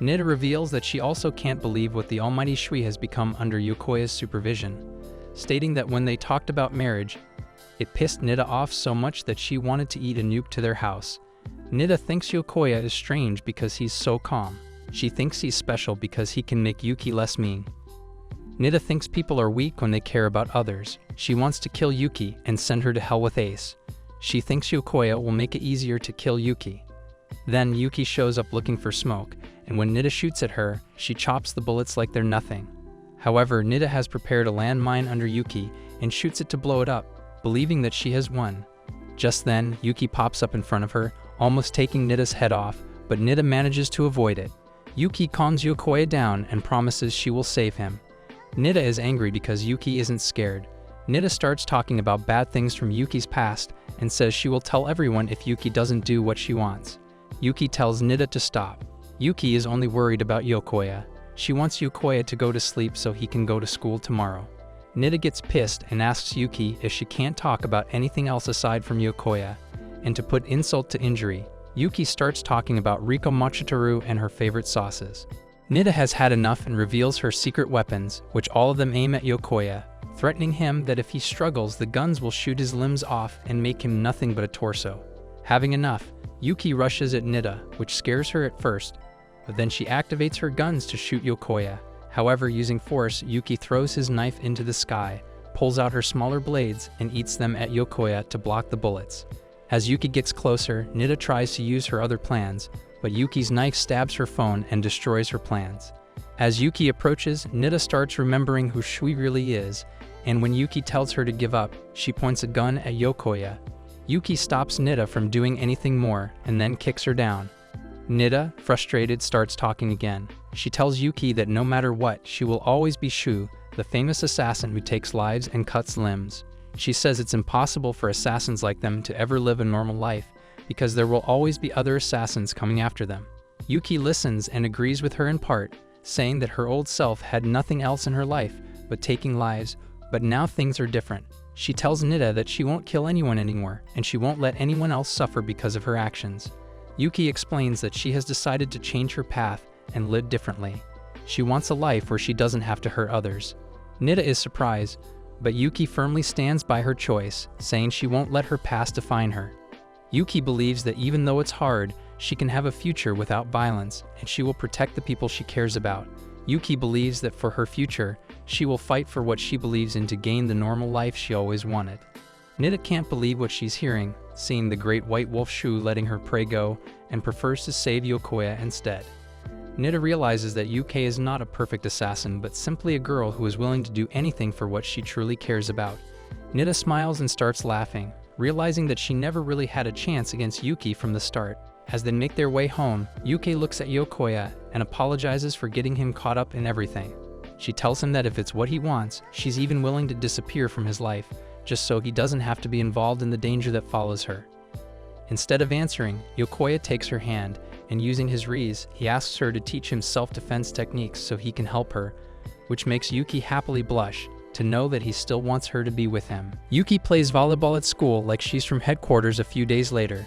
Nida reveals that she also can't believe what the almighty Shui has become under Yokoya's supervision, stating that when they talked about marriage, it pissed Nida off so much that she wanted to eat a nuke to their house. Nida thinks Yokoya is strange because he's so calm. She thinks he's special because he can make Yuki less mean. Nida thinks people are weak when they care about others. She wants to kill Yuki and send her to hell with Ace. She thinks Yokoya will make it easier to kill Yuki. Then Yuki shows up looking for smoke, and when Nida shoots at her, she chops the bullets like they're nothing. However, Nida has prepared a landmine under Yuki and shoots it to blow it up, believing that she has won. Just then, Yuki pops up in front of her, almost taking Nida's head off, but Nida manages to avoid it. Yuki calms Yokoya down and promises she will save him. Nida is angry because Yuki isn't scared. Nida starts talking about bad things from Yuki's past and says she will tell everyone if Yuki doesn't do what she wants. Yuki tells Nida to stop. Yuki is only worried about Yokoya. She wants Yokoya to go to sleep so he can go to school tomorrow. Nida gets pissed and asks Yuki if she can't talk about anything else aside from Yokoya. And to put insult to injury, Yuki starts talking about Riko Mochitaru and her favorite sauces. Nida has had enough and reveals her secret weapons, which all of them aim at Yokoya, threatening him that if he struggles, the guns will shoot his limbs off and make him nothing but a torso. Having enough, Yuki rushes at Nida, which scares her at first, but then she activates her guns to shoot Yokoya. However, using force, Yuki throws his knife into the sky, pulls out her smaller blades, and eats them at Yokoya to block the bullets. As Yuki gets closer, Nida tries to use her other plans, but Yuki's knife stabs her phone and destroys her plans. As Yuki approaches, Nida starts remembering who Shui really is, and when Yuki tells her to give up, she points a gun at Yokoya. Yuki stops Nida from doing anything more and then kicks her down. Nida, frustrated, starts talking again. She tells Yuki that no matter what, she will always be Shu, the famous assassin who takes lives and cuts limbs. She says it's impossible for assassins like them to ever live a normal life because there will always be other assassins coming after them. Yuki listens and agrees with her in part, saying that her old self had nothing else in her life but taking lives, but now things are different. She tells Nida that she won't kill anyone anymore and she won't let anyone else suffer because of her actions. Yuki explains that she has decided to change her path and live differently. She wants a life where she doesn't have to hurt others. Nida is surprised, but Yuki firmly stands by her choice, saying she won't let her past define her. Yuki believes that even though it's hard, she can have a future without violence, and she will protect the people she cares about. Yuki believes that for her future, she will fight for what she believes in to gain the normal life she always wanted. Nida can't believe what she's hearing, seeing the great white wolf Shu letting her prey go, and prefers to save Yokoya instead. Nida realizes that Yuki is not a perfect assassin, but simply a girl who is willing to do anything for what she truly cares about. Nida smiles and starts laughing, realizing that she never really had a chance against Yuki from the start. As they make their way home, Yuki looks at Yokoya and apologizes for getting him caught up in everything. She tells him that if it's what he wants, she's even willing to disappear from his life, just so he doesn't have to be involved in the danger that follows her. Instead of answering, Yokoya takes her hand, and using his rees, he asks her to teach him self-defense techniques so he can help her, which makes Yuki happily blush to know that he still wants her to be with him. Yuki plays volleyball at school like she's from headquarters a few days later.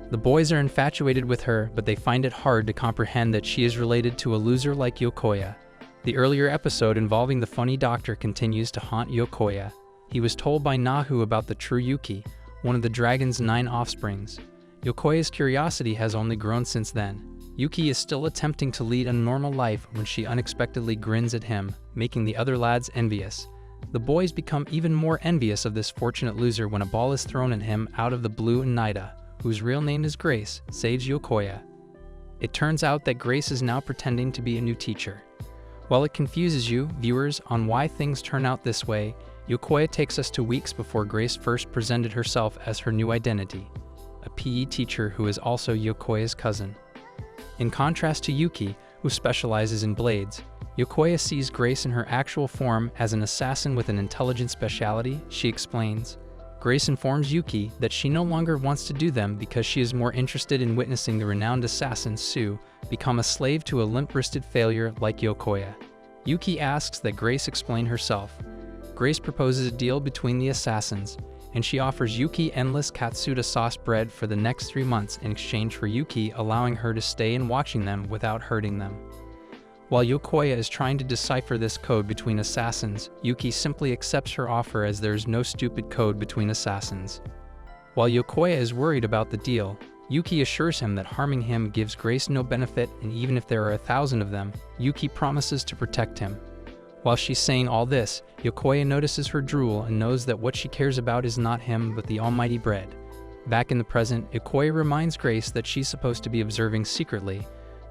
The boys are infatuated with her, but they find it hard to comprehend that she is related to a loser like Yokoya. The earlier episode involving the funny doctor continues to haunt Yokoya. He was told by Nahu about the true Yuki, one of the dragon's 9 offsprings. Yokoya's curiosity has only grown since then. Yuki is still attempting to lead a normal life when she unexpectedly grins at him, making the other lads envious. The boys become even more envious of this fortunate loser when a ball is thrown at him out of the blue and Nida, whose real name is Grace, saves Yokoya. It turns out that Grace is now pretending to be a new teacher. While it confuses you, viewers, on why things turn out this way, Yokoya takes us to weeks before Grace first presented herself as her new identity, a PE teacher who is also Yokoya's cousin. In contrast to Yuki, who specializes in blades, Yokoya sees Grace in her actual form as an assassin with an intelligent specialty. She explains. Grace informs Yuki that she no longer wants to do them because she is more interested in witnessing the renowned assassin Su become a slave to a limp-wristed failure like Yokoya. Yuki asks that Grace explain herself. Grace proposes a deal between the assassins, and she offers Yuki endless katsuta sauce bread for the next 3 months in exchange for Yuki allowing her to stay and watching them without hurting them. While Yokoya is trying to decipher this code between assassins, Yuki simply accepts her offer as there is no stupid code between assassins. While Yokoya is worried about the deal, Yuki assures him that harming him gives Grace no benefit, and even if there are 1,000 of them, Yuki promises to protect him. While she's saying all this, Yokoya notices her drool and knows that what she cares about is not him but the almighty bread. Back in the present, Yokoya reminds Grace that she's supposed to be observing secretly,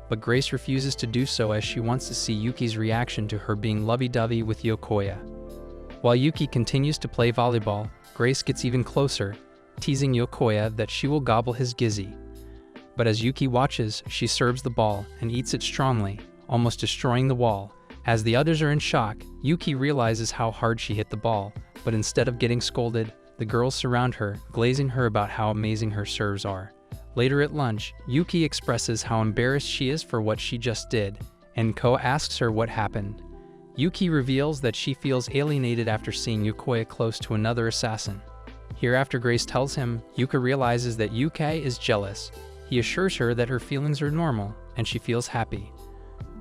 but Grace refuses to do so as she wants to see Yuki's reaction to her being lovey-dovey with Yokoya. While Yuki continues to play volleyball, Grace gets even closer, teasing Yokoya that she will gobble his gizzy. But as Yuki watches, she serves the ball and eats it strongly, almost destroying the wall. As the others are in shock, Yuki realizes how hard she hit the ball, but instead of getting scolded, the girls surround her, glazing her about how amazing her serves are. Later at lunch, Yuki expresses how embarrassed she is for what she just did, and Ko asks her what happened. Yuki reveals that she feels alienated after seeing Yokoya close to another assassin. Hereafter Grace tells him, Yuka realizes that Yuki is jealous. He assures her that her feelings are normal, and she feels happy.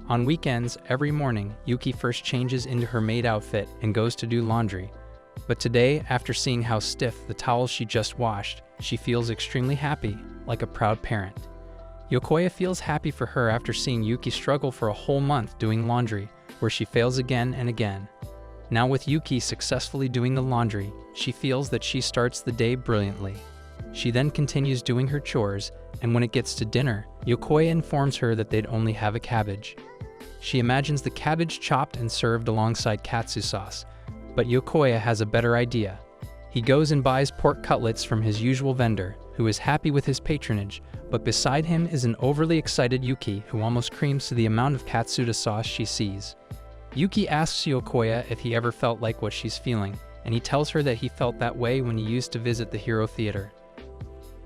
On weekends, every morning, Yuki first changes into her maid outfit and goes to do laundry. But today, after seeing how stiff the towels she just washed, she feels extremely happy, like a proud parent. Yokoya feels happy for her after seeing Yuki struggle for a whole month doing laundry, where she fails again and again. Now with Yuki successfully doing the laundry, she feels that she starts the day brilliantly. She then continues doing her chores, and when it gets to dinner, Yokoya informs her that they'd only have a cabbage. She imagines the cabbage chopped and served alongside katsu sauce, but Yokoya has a better idea. He goes and buys pork cutlets from his usual vendor, who is happy with his patronage, but beside him is an overly excited Yuki who almost creams to the amount of katsuta sauce she sees. Yuki asks Yokoya if he ever felt like what she's feeling, and he tells her that he felt that way when he used to visit the Hero Theater.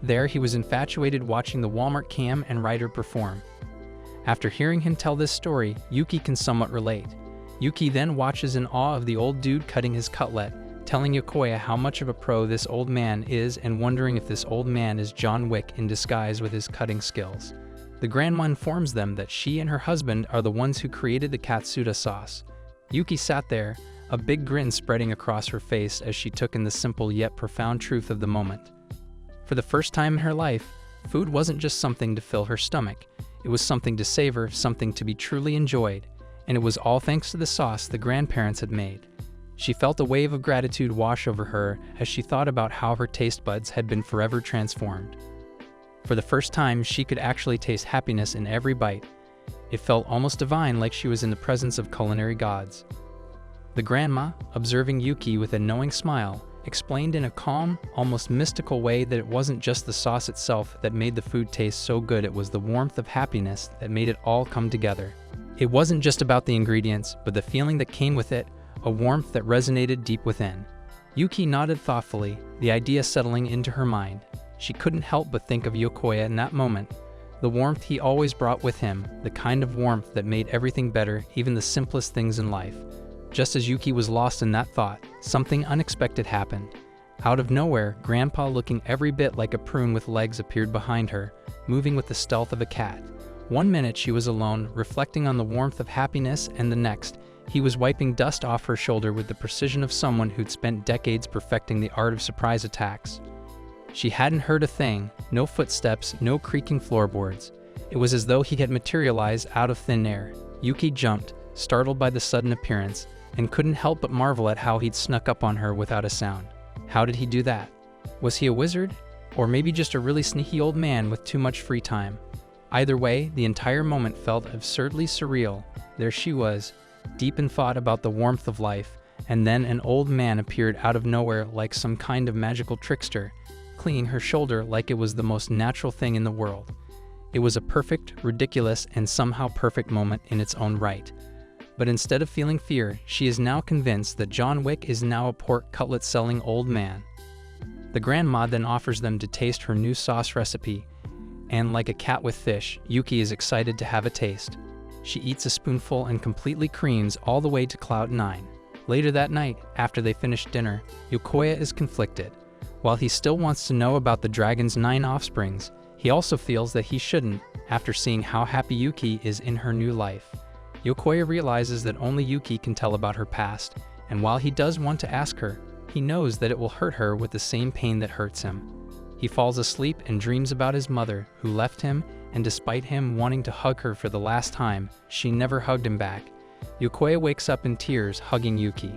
There, he was infatuated watching the Walmart cam and writer perform. After hearing him tell this story, Yuki can somewhat relate. Yuki then watches in awe of the old dude cutting his cutlet, telling Yokoya how much of a pro this old man is and wondering if this old man is John Wick in disguise with his cutting skills. The grandma informs them that she and her husband are the ones who created the katsuta sauce. Yuki sat there, a big grin spreading across her face as she took in the simple yet profound truth of the moment. For the first time in her life, food wasn't just something to fill her stomach. It was something to savor, something to be truly enjoyed, and it was all thanks to the sauce the grandparents had made. She felt a wave of gratitude wash over her as she thought about how her taste buds had been forever transformed. For the first time, she could actually taste happiness in every bite. It felt almost divine, like she was in the presence of culinary gods. The grandma, observing Yuki with a knowing smile, explained in a calm, almost mystical way that it wasn't just the sauce itself that made the food taste so good, it was the warmth of happiness that made it all come together. It wasn't just about the ingredients, but the feeling that came with it, a warmth that resonated deep within. Yuki nodded thoughtfully, the idea settling into her mind. She couldn't help but think of Yokoya in that moment. The warmth he always brought with him, the kind of warmth that made everything better, even the simplest things in life. Just as Yuki was lost in that thought, something unexpected happened. Out of nowhere, Grandpa, looking every bit like a prune with legs, appeared behind her, moving with the stealth of a cat. One minute she was alone, reflecting on the warmth of happiness, and the next, he was wiping dust off her shoulder with the precision of someone who'd spent decades perfecting the art of surprise attacks. She hadn't heard a thing, no footsteps, no creaking floorboards. It was as though he had materialized out of thin air. Yuki jumped, startled by the sudden appearance, and couldn't help but marvel at how he'd snuck up on her without a sound. How did he do that? Was he a wizard? Or maybe just a really sneaky old man with too much free time? Either way, the entire moment felt absurdly surreal. There she was, deep in thought about the warmth of life, and then an old man appeared out of nowhere like some kind of magical trickster, clinging her shoulder like it was the most natural thing in the world. It was a perfect, ridiculous, and somehow perfect moment in its own right. But instead of feeling fear, she is now convinced that John Wick is now a pork cutlet-selling old man. The grandma then offers them to taste her new sauce recipe, and like a cat with fish, Yuki is excited to have a taste. She eats a spoonful and completely creams all the way to cloud 9. Later that night, after they finish dinner, Yokoya is conflicted. While he still wants to know about the dragon's 9 offsprings, he also feels that he shouldn't, after seeing how happy Yuki is in her new life. Yokoya realizes that only Yuki can tell about her past, and while he does want to ask her, he knows that it will hurt her with the same pain that hurts him. He falls asleep and dreams about his mother, who left him, and despite him wanting to hug her for the last time, she never hugged him back. Yokoya wakes up in tears, hugging Yuki.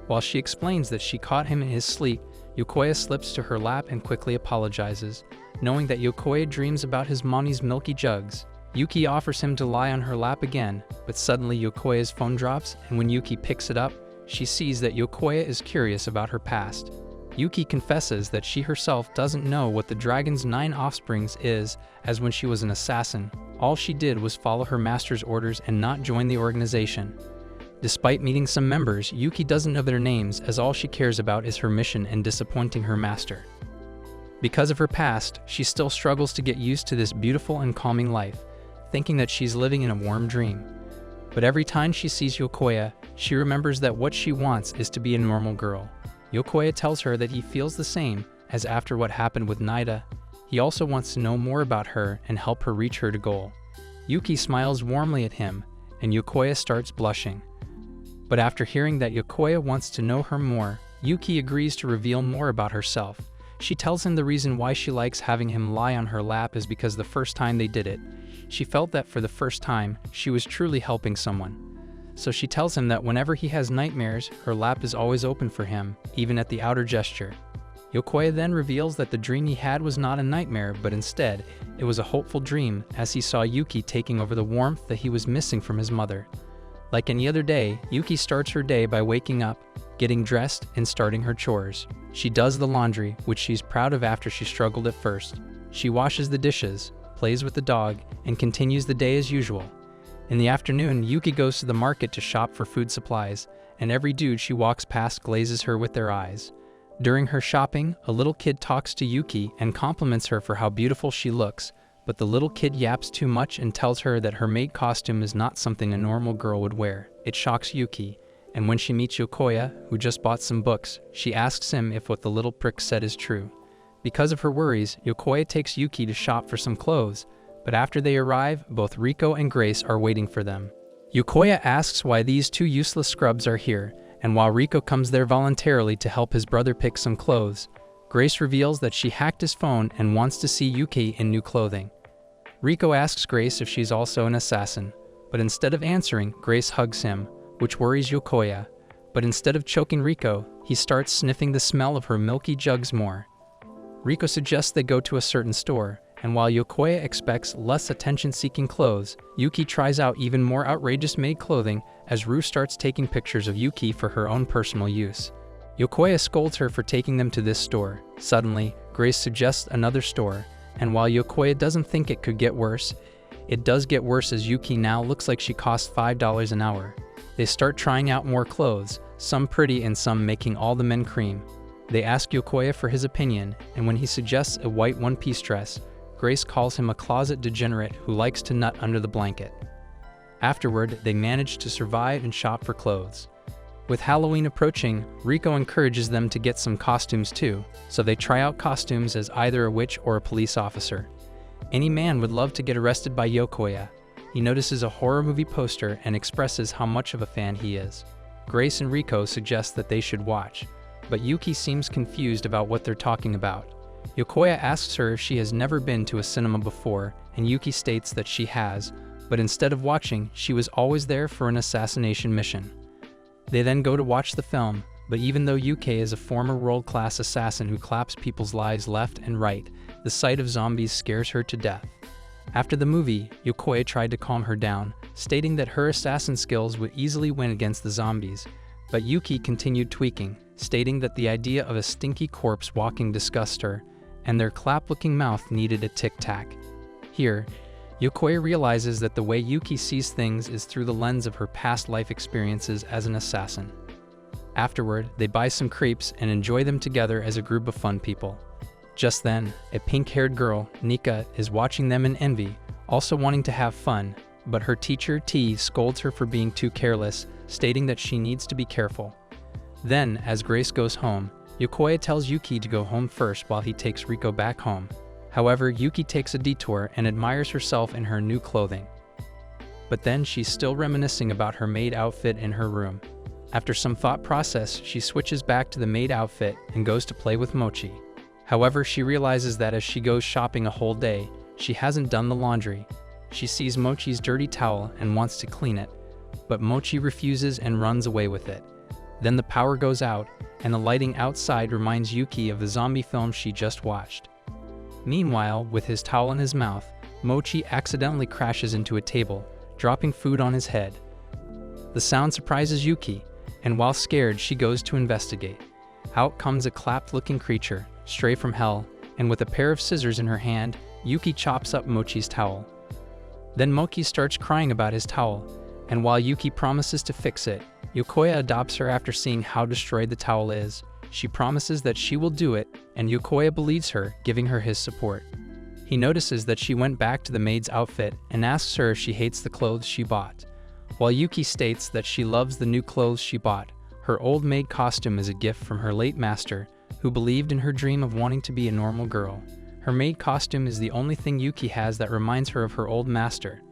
While she explains that she caught him in his sleep, Yokoya slips to her lap and quickly apologizes, knowing that Yokoya dreams about his mommy's milky jugs. Yuki offers him to lie on her lap again, but suddenly Yokoya's phone drops, and when Yuki picks it up, she sees that Yokoya is curious about her past. Yuki confesses that she herself doesn't know what the dragon's 9 offsprings is, as when she was an assassin, all she did was follow her master's orders and not join the organization. Despite meeting some members, Yuki doesn't know their names, as all she cares about is her mission and disappointing her master. Because of her past, she still struggles to get used to this beautiful and calming life, thinking that she's living in a warm dream. But every time she sees Yokoya, she remembers that what she wants is to be a normal girl. Yokoya tells her that he feels the same, as after what happened with Nida, he also wants to know more about her and help her reach her goal. Yuki smiles warmly at him, and Yokoya starts blushing. But after hearing that Yokoya wants to know her more, Yuki agrees to reveal more about herself. She tells him the reason why she likes having him lie on her lap is because the first time they did it, she felt that for the first time, she was truly helping someone. So she tells him that whenever he has nightmares, her lap is always open for him, even at the outer gesture. Yokoya then reveals that the dream he had was not a nightmare, but instead, it was a hopeful dream as he saw Yuki taking over the warmth that he was missing from his mother. Like any other day, Yuki starts her day by waking up, getting dressed, and starting her chores. She does the laundry, which she's proud of after she struggled at first. She washes the dishes, plays with the dog, and continues the day as usual. In the afternoon, Yuki goes to the market to shop for food supplies, and every dude she walks past glazes her with their eyes. During her shopping, a little kid talks to Yuki and compliments her for how beautiful she looks, but the little kid yaps too much and tells her that her maid costume is not something a normal girl would wear. It shocks Yuki, and when she meets Yokoya, who just bought some books, she asks him if what the little prick said is true. Because of her worries, Yokoya takes Yuki to shop for some clothes, but after they arrive, both Riko and Grace are waiting for them. Yokoya asks why these two useless scrubs are here, and while Riko comes there voluntarily to help his brother pick some clothes, Grace reveals that she hacked his phone and wants to see Yuki in new clothing. Riko asks Grace if she's also an assassin, but instead of answering, Grace hugs him, which worries Yokoya, but instead of choking Riko, he starts sniffing the smell of her milky jugs more. Riko suggests they go to a certain store, and while Yokoya expects less attention-seeking clothes, Yuki tries out even more outrageous maid clothing as Rue starts taking pictures of Yuki for her own personal use. Yokoya scolds her for taking them to this store. Suddenly, Grace suggests another store, and while Yokoya doesn't think it could get worse, it does get worse as Yuki now looks like she costs $5 an hour. They start trying out more clothes, some pretty and some making all the men cream. They ask Yokoya for his opinion, and when he suggests a white one-piece dress, Grace calls him a closet degenerate who likes to nut under the blanket. Afterward, they manage to survive and shop for clothes. With Halloween approaching, Riko encourages them to get some costumes too, so they try out costumes as either a witch or a police officer. Any man would love to get arrested by Yokoya. He notices a horror movie poster and expresses how much of a fan he is. Grace and Riko suggest that they should watch, but Yuki seems confused about what they're talking about. Yokoya asks her if she has never been to a cinema before, and Yuki states that she has, but instead of watching, she was always there for an assassination mission. They then go to watch the film, but even though Yuki is a former world-class assassin who claps people's lives left and right, the sight of zombies scares her to death. After the movie, Yokoya tried to calm her down, stating that her assassin skills would easily win against the zombies, but Yuki continued tweaking, stating that the idea of a stinky corpse walking disgusted her, and their clap-looking mouth needed a tic-tac. Here, Yokoya realizes that the way Yuki sees things is through the lens of her past life experiences as an assassin. Afterward, they buy some crepes and enjoy them together as a group of fun people. Just then, a pink-haired girl, Nika, is watching them in envy, also wanting to have fun, but her teacher, T, scolds her for being too careless, stating that she needs to be careful. Then, as Grace goes home, Yokoya tells Yuki to go home first while he takes Riko back home. However, Yuki takes a detour and admires herself in her new clothing. But then she's still reminiscing about her maid outfit in her room. After some thought process, she switches back to the maid outfit and goes to play with Mochi. However, she realizes that as she goes shopping a whole day, she hasn't done the laundry. She sees Mochi's dirty towel and wants to clean it, but Mochi refuses and runs away with it. Then the power goes out, and the lighting outside reminds Yuki of the zombie film she just watched. Meanwhile, with his towel in his mouth, Mochi accidentally crashes into a table, dropping food on his head. The sound surprises Yuki, and while scared, she goes to investigate. Out comes a clapped-looking creature, stray from hell, and with a pair of scissors in her hand, Yuki chops up Mochi's towel. Then Mochi starts crying about his towel, and while Yuki promises to fix it, Yokoya adopts her after seeing how destroyed the towel is. She promises that she will do it, and Yokoya believes her, giving her his support. He notices that she went back to the maid's outfit and asks her if she hates the clothes she bought. While Yuki states that she loves the new clothes she bought, her old maid costume is a gift from her late master, who believed in her dream of wanting to be a normal girl. Her maid costume is the only thing Yuki has that reminds her of her old master,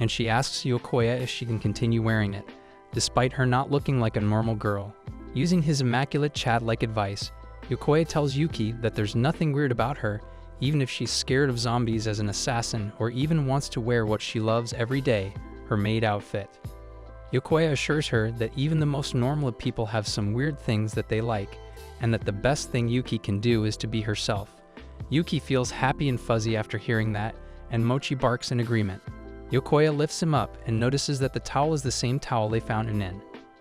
and she asks Yokoya if she can continue wearing it, despite her not looking like a normal girl. Using his immaculate Chad-like advice, Yokoya tells Yuki that there's nothing weird about her, even if she's scared of zombies as an assassin or even wants to wear what she loves every day, her maid outfit. Yokoya assures her that even the most normal of people have some weird things that they like, and that the best thing Yuki can do is to be herself. Yuki feels happy and fuzzy after hearing that, and Mochi barks in agreement. Yokoya lifts him up and notices that the towel is the same towel they found in Inn.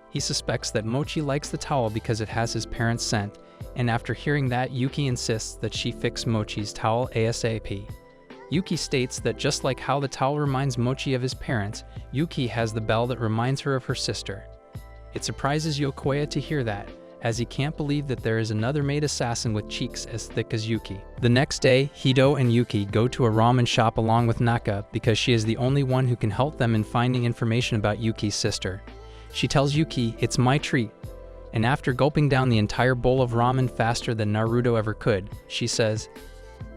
He suspects that Mochi likes the towel because it has his parents' scent, and after hearing that, Yuki insists that she fix Mochi's towel ASAP. Yuki states that just like how the towel reminds Mochi of his parents, Yuki has the bell that reminds her of her sister. It surprises Yokoya to hear that, as he can't believe that there is another maid assassin with cheeks as thick as Yuki. The next day, Hito and Yuki go to a ramen shop along with Naka because she is the only one who can help them in finding information about Yuki's sister. She tells Yuki, "It's my treat," and after gulping down the entire bowl of ramen faster than Naruto ever could, she says,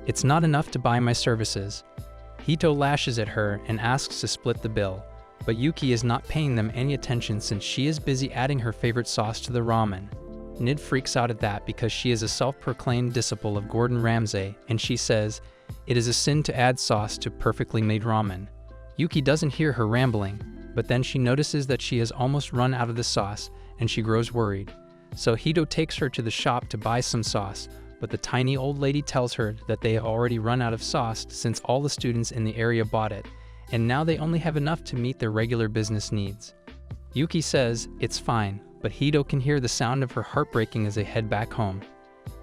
"It's not enough to buy my services." Hito lashes at her and asks to split the bill, but Yuki is not paying them any attention since she is busy adding her favorite sauce to the ramen. Nid freaks out at that because she is a self-proclaimed disciple of Gordon Ramsay, and she says, "It is a sin to add sauce to perfectly made ramen." Yuki doesn't hear her rambling, but then she notices that she has almost run out of the sauce, and she grows worried. So Hito takes her to the shop to buy some sauce, but the tiny old lady tells her that they have already run out of sauce since all the students in the area bought it, and now they only have enough to meet their regular business needs. Yuki says, "It's fine," but Hito can hear the sound of her heart breaking as they head back home.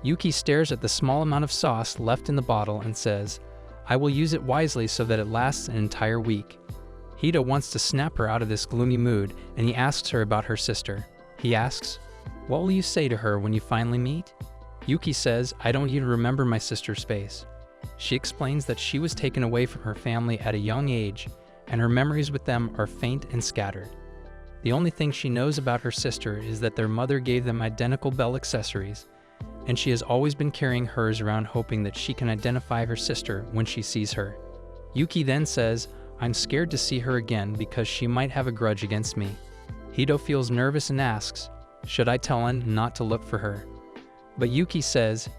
Yuki stares at the small amount of sauce left in the bottle and says, "I will use it wisely so that it lasts an entire week." Hito wants to snap her out of this gloomy mood, and he asks her about her sister. He asks, "What will you say to her when you finally meet?" Yuki says, "I don't even remember my sister's face." She explains that she was taken away from her family at a young age, and her memories with them are faint and scattered. The only thing she knows about her sister is that their mother gave them identical bell accessories, and she has always been carrying hers around hoping that she can identify her sister when she sees her. Yuki then says, "I'm scared to see her again because she might have a grudge against me." Hito feels nervous and asks, "Should I tell An not to look for her?" But Yuki says,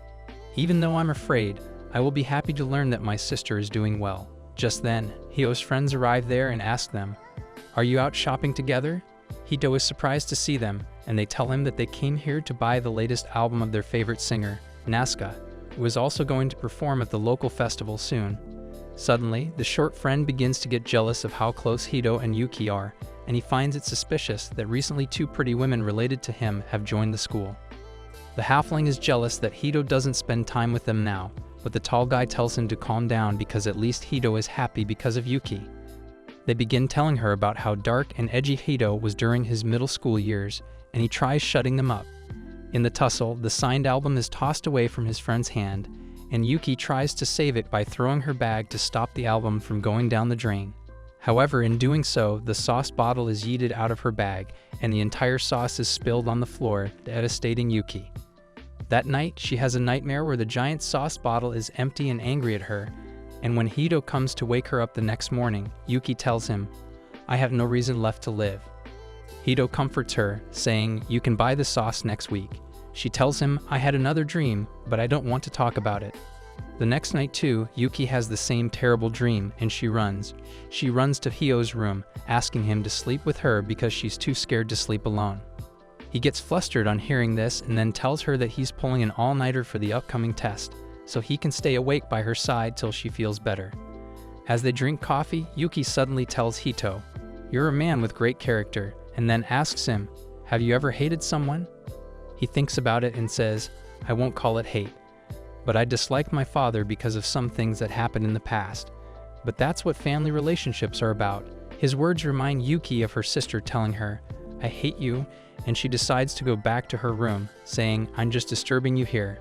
"Even though I'm afraid, I will be happy to learn that my sister is doing well." Just then, Hito's friends arrive there and ask them, "Are you out shopping together?" Hito is surprised to see them, and they tell him that they came here to buy the latest album of their favorite singer, Nasuka, who is also going to perform at the local festival soon. Suddenly, the short friend begins to get jealous of how close Hito and Yuki are, and he finds it suspicious that recently two pretty women related to him have joined the school. The halfling is jealous that Hito doesn't spend time with them now, but the tall guy tells him to calm down because at least Hito is happy because of Yuki. They begin telling her about how dark and edgy Hito was during his middle school years, and he tries shutting them up. In the tussle, the signed album is tossed away from his friend's hand, and Yuki tries to save it by throwing her bag to stop the album from going down the drain. However, in doing so, the sauce bottle is yeeted out of her bag, and the entire sauce is spilled on the floor, devastating Yuki. That night, she has a nightmare where the giant sauce bottle is empty and angry at her, and when Hito comes to wake her up the next morning, Yuki tells him, "I have no reason left to live." Hito comforts her, saying, "You can buy the sauce next week." She tells him, "I had another dream, but I don't want to talk about it." The next night too, Yuki has the same terrible dream, and she runs. She runs to Hito's room, asking him to sleep with her because she's too scared to sleep alone. He gets flustered on hearing this and then tells her that he's pulling an all-nighter for the upcoming test, so he can stay awake by her side till she feels better. As they drink coffee, Yuki suddenly tells Hito, "You're a man with great character," and then asks him, "Have you ever hated someone?" He thinks about it and says, "I won't call it hate, but I dislike my father because of some things that happened in the past. But that's what family relationships are about." His words remind Yuki of her sister telling her, I hate you, and she decides to go back to her room, saying, I'm just disturbing you here.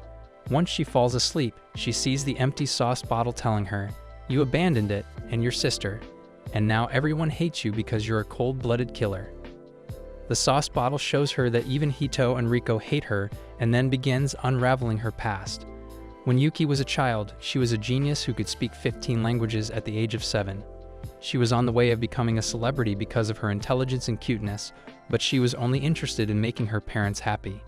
Once she falls asleep, she sees the empty sauce bottle telling her, you abandoned it and your sister, and now everyone hates you because you're a cold-blooded killer. The sauce bottle shows her that even Hito and Riko hate her and then begins unraveling her past. When Yuki was a child, she was a genius who could speak 15 languages at the age of 7. She was on the way of becoming a celebrity because of her intelligence and cuteness, but she was only interested in making her parents happy.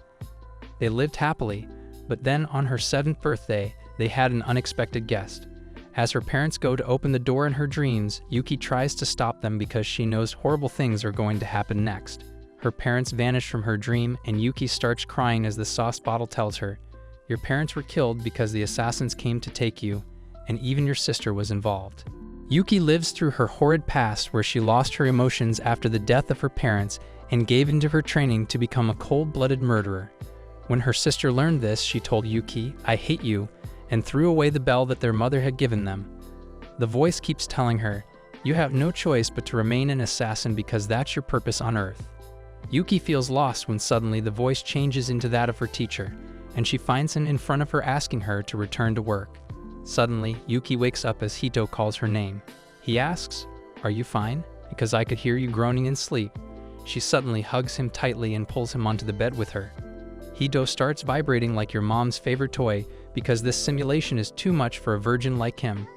They lived happily, but then on her 7th birthday, they had an unexpected guest. As her parents go to open the door in her dreams, Yuki tries to stop them because she knows horrible things are going to happen next. Her parents vanish from her dream, and Yuki starts crying as the sauce bottle tells her, your parents were killed because the assassins came to take you, and even your sister was involved. Yuki lives through her horrid past where she lost her emotions after the death of her parents and gave into her training to become a cold-blooded murderer. When her sister learned this, she told Yuki, I hate you, and threw away the bell that their mother had given them. The voice keeps telling her, you have no choice but to remain an assassin because that's your purpose on Earth. Yuki feels lost when suddenly the voice changes into that of her teacher, and she finds him in front of her asking her to return to work. Suddenly, Yuki wakes up as Hito calls her name. He asks, are you fine? Because I could hear you groaning in sleep. She suddenly hugs him tightly and pulls him onto the bed with her. Hito starts vibrating like your mom's favorite toy because this simulation is too much for a virgin like him.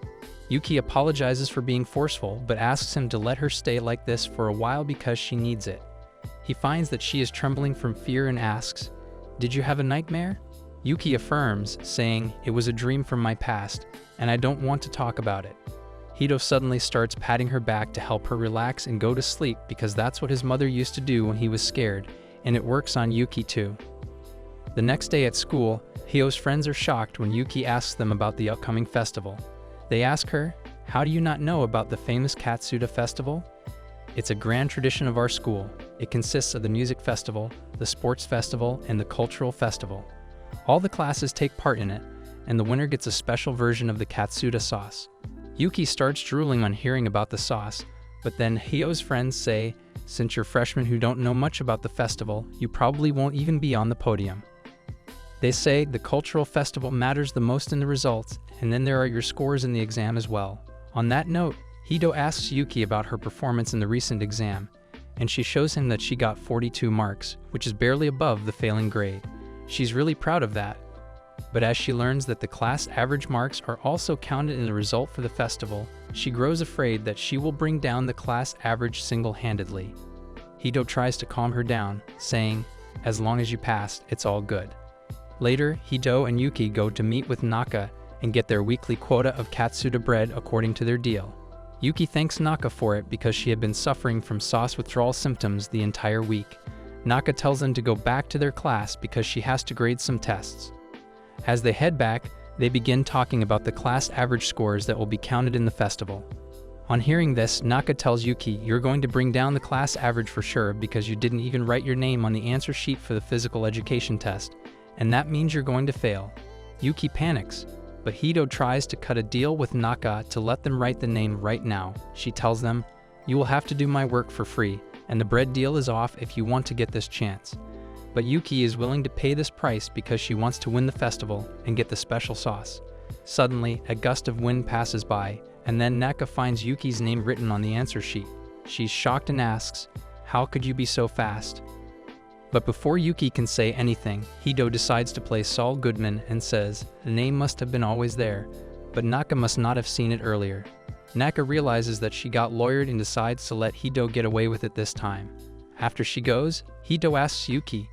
Yuki apologizes for being forceful but asks him to let her stay like this for a while because she needs it. He finds that she is trembling from fear and asks, did you have a nightmare? Yuki affirms, saying, it was a dream from my past, and I don't want to talk about it. Hito suddenly starts patting her back to help her relax and go to sleep because that's what his mother used to do when he was scared, and it works on Yuki too. The next day at school, Hito's friends are shocked when Yuki asks them about the upcoming festival. They ask her, how do you not know about the famous Katsuta festival? It's a grand tradition of our school. It consists of the music festival, the sports festival, and the cultural festival. All the classes take part in it, and the winner gets a special version of the Katsuta sauce. Yuki starts drooling on hearing about the sauce, but then Hito's friends say, since you're freshmen who don't know much about the festival, you probably won't even be on the podium. They say the cultural festival matters the most in the results, and then there are your scores in the exam as well. On that note, Hito asks Yuki about her performance in the recent exam, and she shows him that she got 42 marks, which is barely above the failing grade. She's really proud of that. But as she learns that the class average marks are also counted in the result for the festival, she grows afraid that she will bring down the class average single-handedly. Hito tries to calm her down, saying, as long as you passed, it's all good. Later, Hito and Yuki go to meet with Naka and get their weekly quota of Katsuta bread according to their deal. Yuki thanks Naka for it because she had been suffering from sauce withdrawal symptoms the entire week. Naka tells them to go back to their class because she has to grade some tests. As they head back, they begin talking about the class average scores that will be counted in the festival. On hearing this, Naka tells Yuki, you're going to bring down the class average for sure because you didn't even write your name on the answer sheet for the physical education test, and that means you're going to fail. Yuki panics, but Hito tries to cut a deal with Naka to let them write the name right now. She tells them, you will have to do my work for free, and the bread deal is off if you want to get this chance. But Yuki is willing to pay this price because she wants to win the festival and get the special sauce. Suddenly, a gust of wind passes by, and then Naka finds Yuki's name written on the answer sheet. She's shocked and asks, how could you be so fast? But before Yuki can say anything, Hito decides to play Saul Goodman and says, the name must have been always there, but Naka must not have seen it earlier. Naka realizes that she got lawyered and decides to let Hito get away with it this time. After she goes, Hito asks Yuki,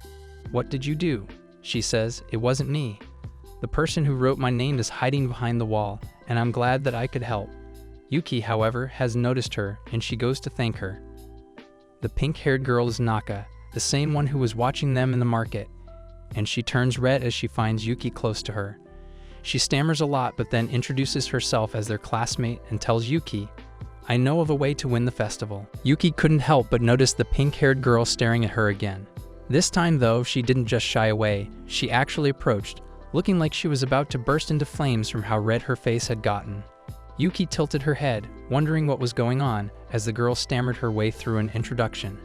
what did you do? She says, it wasn't me. The person who wrote my name is hiding behind the wall, and I'm glad that I could help. Yuki, however, has noticed her, and she goes to thank her. The pink-haired girl is Naka, the same one who was watching them in the market, and she turns red as she finds Yuki close to her. She stammers a lot but then introduces herself as their classmate and tells Yuki, I know of a way to win the festival. Yuki couldn't help but notice the pink-haired girl staring at her again. This time though, she didn't just shy away, she actually approached, looking like she was about to burst into flames from how red her face had gotten. Yuki tilted her head, wondering what was going on, as the girl stammered her way through an introduction.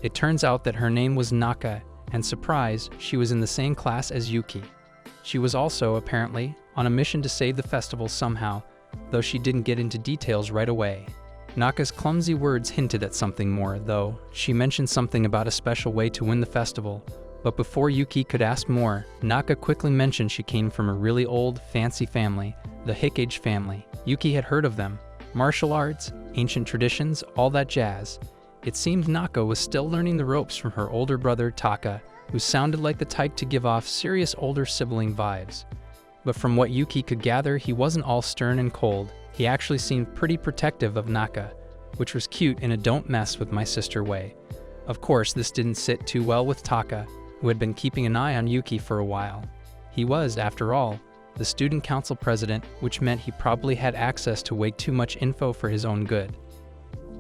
It turns out that her name was Naka, and surprise, she was in the same class as Yuki. She was also, apparently, on a mission to save the festival somehow, though she didn't get into details right away. Naka's clumsy words hinted at something more, though. She mentioned something about a special way to win the festival, but before Yuki could ask more, Naka quickly mentioned she came from a really old, fancy family, the Hikage family. Yuki had heard of them. Martial arts, ancient traditions, all that jazz. It seemed Naka was still learning the ropes from her older brother Taka, who sounded like the type to give off serious older sibling vibes. But from what Yuki could gather, he wasn't all stern and cold. He actually seemed pretty protective of Naka, which was cute in a don't mess with my sister way. Of course, this didn't sit too well with Taka, who had been keeping an eye on Yuki for a while. He was, after all, the student council president, which meant he probably had access to way too much info for his own good.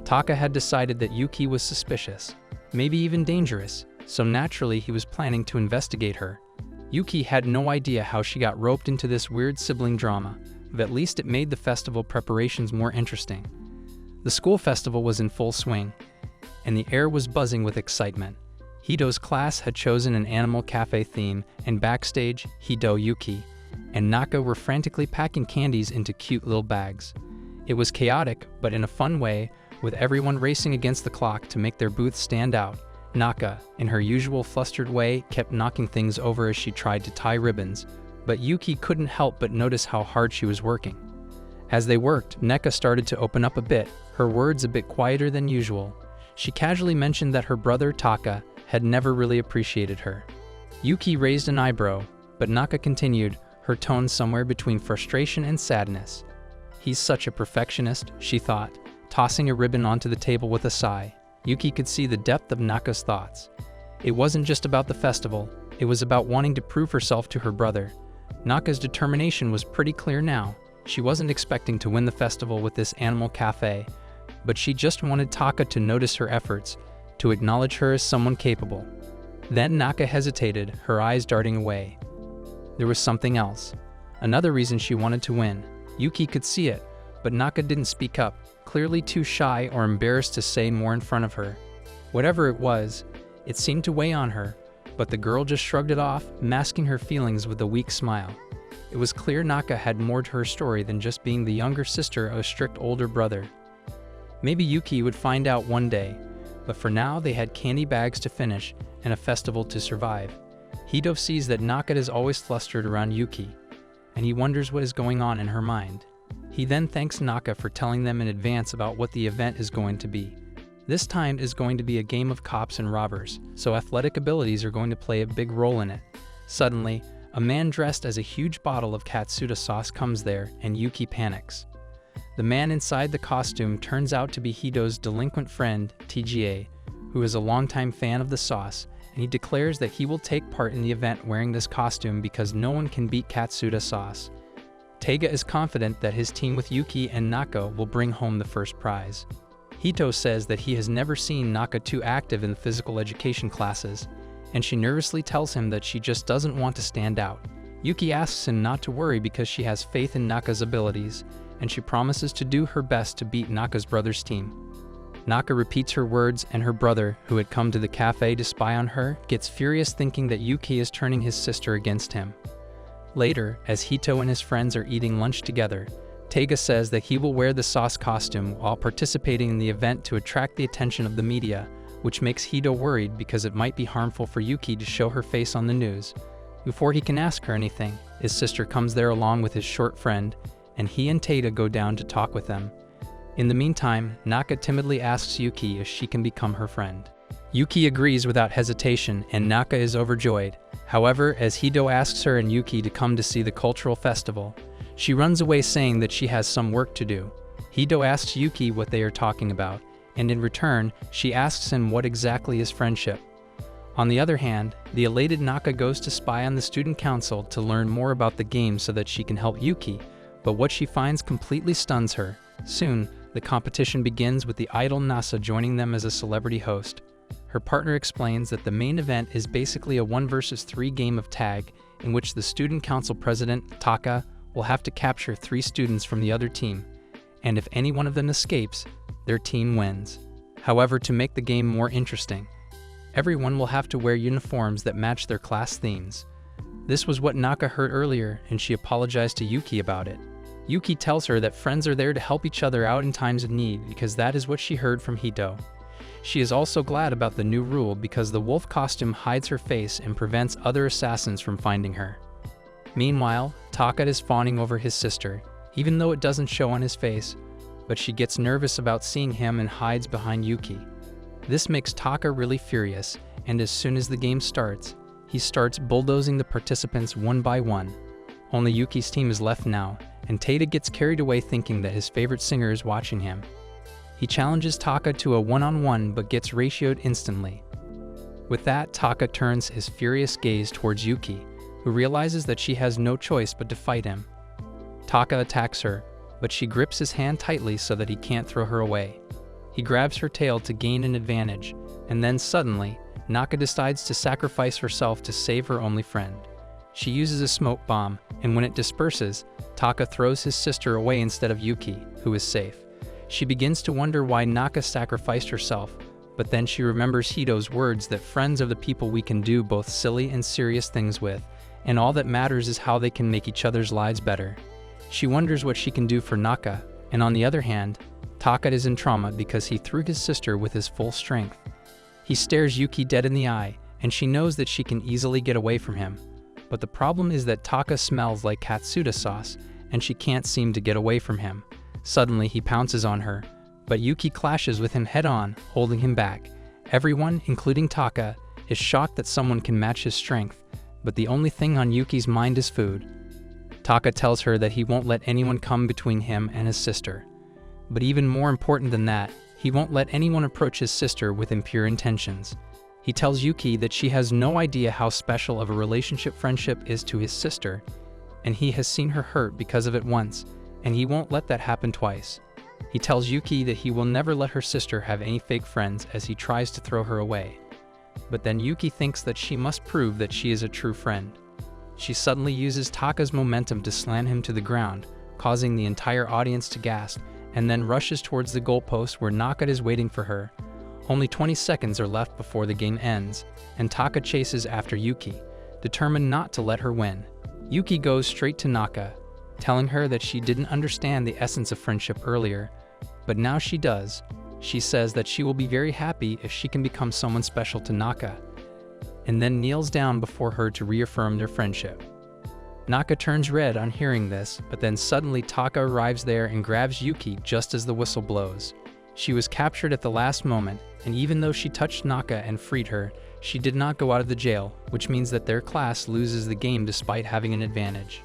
Taka had decided that Yuki was suspicious, maybe even dangerous, so naturally he was planning to investigate her. Yuki had no idea how she got roped into this weird sibling drama, but at least it made the festival preparations more interesting. The school festival was in full swing, and the air was buzzing with excitement. Hito's class had chosen an animal cafe theme, and backstage, Hito, Yuki, and Naka were frantically packing candies into cute little bags. It was chaotic, but in a fun way, with everyone racing against the clock to make their booths stand out. Naka, in her usual flustered way, kept knocking things over as she tried to tie ribbons, but Yuki couldn't help but notice how hard she was working. As they worked, Neka started to open up a bit, her words a bit quieter than usual. She casually mentioned that her brother Taka had never really appreciated her. Yuki raised an eyebrow, but Naka continued, her tone somewhere between frustration and sadness. He's such a perfectionist, she thought, tossing a ribbon onto the table with a sigh. Yuki could see the depth of Naka's thoughts. It wasn't just about the festival, it was about wanting to prove herself to her brother. Naka's determination was pretty clear now. She wasn't expecting to win the festival with this animal cafe, but she just wanted Taka to notice her efforts, to acknowledge her as someone capable. Then Naka hesitated, her eyes darting away. There was something else. Another reason she wanted to win. Yuki could see it, but Naka didn't speak up, clearly too shy or embarrassed to say more in front of her. Whatever it was, it seemed to weigh on her, but the girl just shrugged it off, masking her feelings with a weak smile. It was clear Naka had more to her story than just being the younger sister of a strict older brother. Maybe Yuki would find out one day, but for now they had candy bags to finish and a festival to survive. Hito sees that Naka is always flustered around Yuki, and he wonders what is going on in her mind. He then thanks Naka for telling them in advance about what the event is going to be. This time is going to be a game of cops and robbers, so athletic abilities are going to play a big role in it. Suddenly, a man dressed as a huge bottle of katsuta sauce comes there, and Yuki panics. The man inside the costume turns out to be Hito's delinquent friend, TGA, who is a longtime fan of the sauce, and he declares that he will take part in the event wearing this costume because no one can beat katsuta sauce. Taiga is confident that his team with Yuki and Naka will bring home the first prize. Hito says that he has never seen Naka too active in the physical education classes, and she nervously tells him that she just doesn't want to stand out. Yuki asks him not to worry because she has faith in Naka's abilities, and she promises to do her best to beat Naka's brother's team. Naka repeats her words, and her brother, who had come to the cafe to spy on her, gets furious thinking that Yuki is turning his sister against him. Later, as Hito and his friends are eating lunch together, Taiga says that he will wear the sauce costume while participating in the event to attract the attention of the media, which makes Hito worried because it might be harmful for Yuki to show her face on the news. Before he can ask her anything, his sister comes there along with his short friend, and he and Taiga go down to talk with them. In the meantime, Naka timidly asks Yuki if she can become her friend. Yuki agrees without hesitation, and Naka is overjoyed. However, as Hito asks her and Yuki to come to see the cultural festival, she runs away saying that she has some work to do. Hito asks Yuki what they are talking about, and in return, she asks him what exactly is friendship. On the other hand, the elated Naka goes to spy on the student council to learn more about the game so that she can help Yuki, but what she finds completely stuns her. Soon, the competition begins with the idol Nasa joining them as a celebrity host. Her partner explains that the main event is basically a 1 versus 3 game of tag in which the student council president, Taka, will have to capture 3 students from the other team, and if any one of them escapes, their team wins. However, to make the game more interesting, Everyone will have to wear uniforms that match their class themes. This was what Naka heard earlier, and she apologized to Yuki about it. Yuki tells her that friends are there to help each other out in times of need because that is what she heard from Hito. She is also glad about the new rule because the wolf costume hides her face and prevents other assassins from finding her. Meanwhile, Taka is fawning over his sister, even though it doesn't show on his face, but she gets nervous about seeing him and hides behind Yuki. This makes Taka really furious, and as soon as the game starts, he starts bulldozing the participants one by one. Only Yuki's team is left now, and Taita gets carried away thinking that his favorite singer is watching him. He challenges Taka to a one-on-one but gets ratioed instantly. With that, Taka turns his furious gaze towards Yuki, who realizes that she has no choice but to fight him. Taka attacks her, but she grips his hand tightly so that he can't throw her away. He grabs her tail to gain an advantage, and then suddenly, Naka decides to sacrifice herself to save her only friend. She uses a smoke bomb, and when it disperses, Taka throws his sister away instead of Yuki, who is safe. She begins to wonder why Naka sacrificed herself, but then she remembers Hito's words that friends are the people we can do both silly and serious things with, and all that matters is how they can make each other's lives better. She wonders what she can do for Naka, and on the other hand, Taka is in trauma because he threw his sister with his full strength. He stares Yuki dead in the eye, and she knows that she can easily get away from him. But the problem is that Taka smells like katsuda sauce, and she can't seem to get away from him. Suddenly, he pounces on her, but Yuki clashes with him head-on, holding him back. Everyone, including Taka, is shocked that someone can match his strength, but the only thing on Yuki's mind is food. Taka tells her that he won't let anyone come between him and his sister. But even more important than that, he won't let anyone approach his sister with impure intentions. He tells Yuki that she has no idea how special of a relationship friendship is to his sister, and he has seen her hurt because of it once, and he won't let that happen twice. He tells Yuki that he will never let her sister have any fake friends as he tries to throw her away. But then Yuki thinks that she must prove that she is a true friend. She suddenly uses Taka's momentum to slam him to the ground, causing the entire audience to gasp, and then rushes towards the goalpost where Naka is waiting for her. Only 20 seconds are left before the game ends, and Taka chases after Yuki, determined not to let her win. Yuki goes straight to Naka, telling her that she didn't understand the essence of friendship earlier, but now she does. She says that she will be very happy if she can become someone special to Naka, and then kneels down before her to reaffirm their friendship. Naka turns red on hearing this, but then suddenly Taka arrives there and grabs Yuki just as the whistle blows. She was captured at the last moment, and even though she touched Naka and freed her, she did not go out of the jail, which means that their class loses the game despite having an advantage.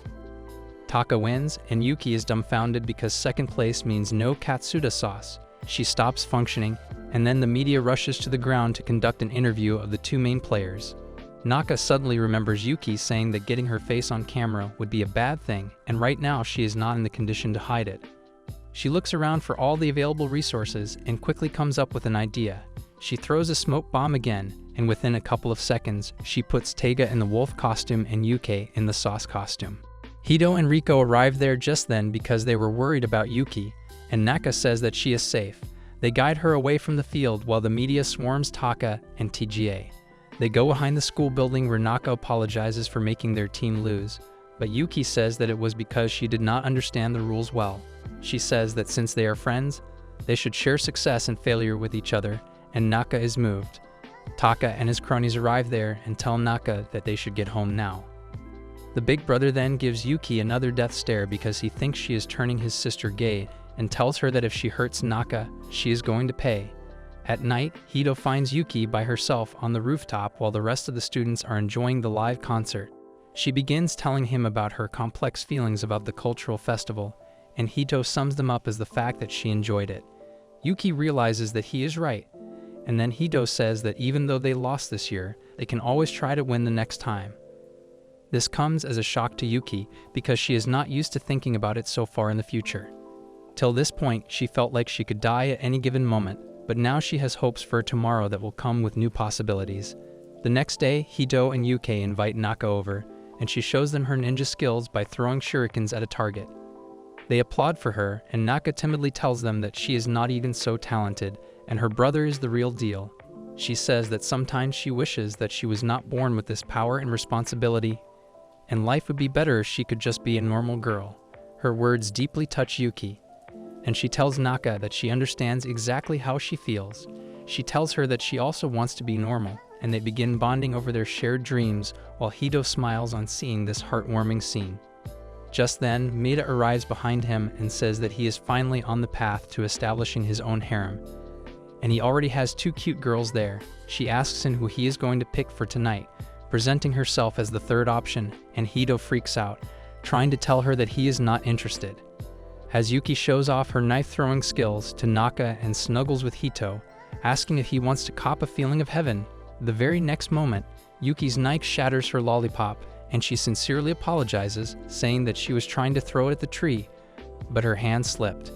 Taka wins, and Yuki is dumbfounded because second place means no katsuda sauce. She stops functioning, and then the media rushes to the ground to conduct an interview of the two main players. Naka suddenly remembers Yuki saying that getting her face on camera would be a bad thing, and right now she is not in the condition to hide it. She looks around for all the available resources and quickly comes up with an idea. She throws a smoke bomb again, and within a couple of seconds, she puts Taiga in the wolf costume and Yuki in the sauce costume. Hito and Riko arrive there just then because they were worried about Yuki, and Naka says that she is safe. They guide her away from the field while the media swarms Taka and TGA. They go behind the school building where Naka apologizes for making their team lose, but Yuki says that it was because she did not understand the rules well. She says that since they are friends, they should share success and failure with each other, and Naka is moved. Taka and his cronies arrive there and tell Naka that they should get home now. The big brother then gives Yuki another death stare because he thinks she is turning his sister gay and tells her that if she hurts Naka, she is going to pay. At night, Hito finds Yuki by herself on the rooftop while the rest of the students are enjoying the live concert. She begins telling him about her complex feelings about the cultural festival, and Hito sums them up as the fact that she enjoyed it. Yuki realizes that he is right, and then Hito says that even though they lost this year, they can always try to win the next time. This comes as a shock to Yuki because she is not used to thinking about it so far in the future. Till this point, she felt like she could die at any given moment, but now she has hopes for a tomorrow that will come with new possibilities. The next day, Hito and Yuki invite Naka over, and she shows them her ninja skills by throwing shurikens at a target. They applaud for her, and Naka timidly tells them that she is not even so talented, and her brother is the real deal. She says that sometimes she wishes that she was not born with this power and responsibility, and life would be better if she could just be a normal girl. Her words deeply touch Yuki, and she tells Naka that she understands exactly how she feels. She tells her that she also wants to be normal, and they begin bonding over their shared dreams while Hito smiles on seeing this heartwarming scene. Just then, Maid arrives behind him and says that he is finally on the path to establishing his own harem, and he already has 2 cute girls there. She asks him who he is going to pick for tonight, presenting herself as the third option, and Hito freaks out, trying to tell her that he is not interested. As Yuki shows off her knife-throwing skills to Naka and snuggles with Hito, asking if he wants to cop a feeling of heaven, the very next moment, Yuki's knife shatters her lollipop, and she sincerely apologizes, saying that she was trying to throw it at the tree, but her hand slipped.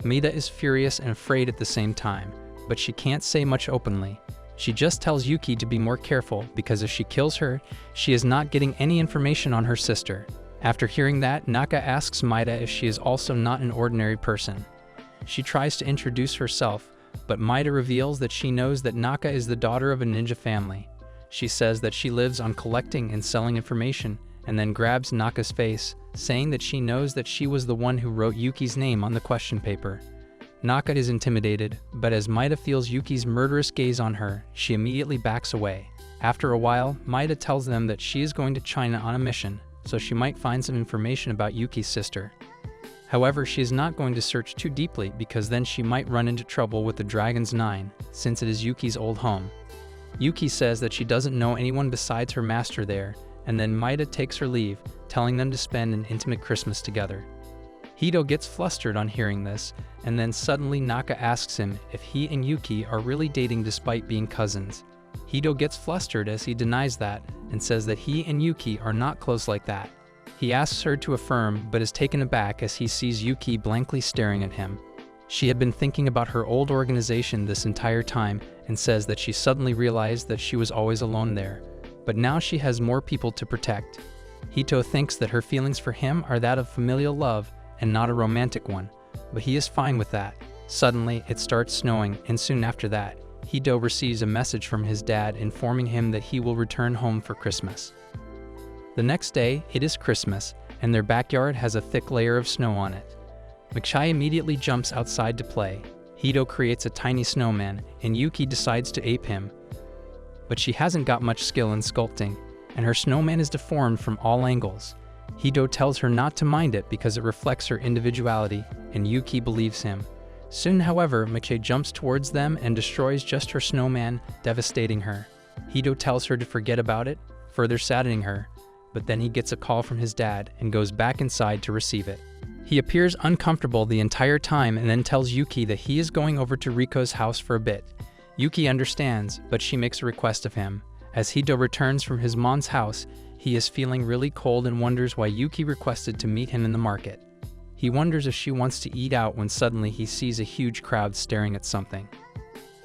Maida is furious and afraid at the same time, but she can't say much openly. She just tells Yuki to be more careful because if she kills her, she is not getting any information on her sister. After hearing that, Naka asks Maida if she is also not an ordinary person. She tries to introduce herself, but Maida reveals that she knows that Naka is the daughter of a ninja family. She says that she lives on collecting and selling information, and then grabs Naka's face, saying that she knows that she was the one who wrote Yuki's name on the question paper. Naka is intimidated, but as Maida feels Yuki's murderous gaze on her, she immediately backs away. After a while, Maida tells them that she is going to China on a mission, so she might find some information about Yuki's sister. However, she is not going to search too deeply because then she might run into trouble with the Dragon's 9, since it is Yuki's old home. Yuki says that she doesn't know anyone besides her master there, and then Maida takes her leave, telling them to spend an intimate Christmas together. Hito gets flustered on hearing this, and then suddenly Naka asks him if he and Yuki are really dating despite being cousins. Hito gets flustered as he denies that, and says that he and Yuki are not close like that. He asks her to affirm, but is taken aback as he sees Yuki blankly staring at him. She had been thinking about her old organization this entire time, and says that she suddenly realized that she was always alone there, but now she has more people to protect. Hito thinks that her feelings for him are that of familial love and not a romantic one, but he is fine with that. Suddenly, it starts snowing, and soon after that, Hito receives a message from his dad informing him that he will return home for Christmas. The next day, it is Christmas, and their backyard has a thick layer of snow on it. Makai immediately jumps outside to play. Hito creates a tiny snowman, and Yuki decides to ape him. But she hasn't got much skill in sculpting, and her snowman is deformed from all angles. Hito tells her not to mind it because it reflects her individuality, and Yuki believes him. Soon, however, Makai jumps towards them and destroys just her snowman, devastating her. Hito tells her to forget about it, further saddening her, but then he gets a call from his dad and goes back inside to receive it. He appears uncomfortable the entire time and then tells Yuki that he is going over to Riko's house for a bit. Yuki understands, but she makes a request of him. As Hito returns from his mom's house, he is feeling really cold and wonders why Yuki requested to meet him in the market. He wonders if she wants to eat out when suddenly he sees a huge crowd staring at something.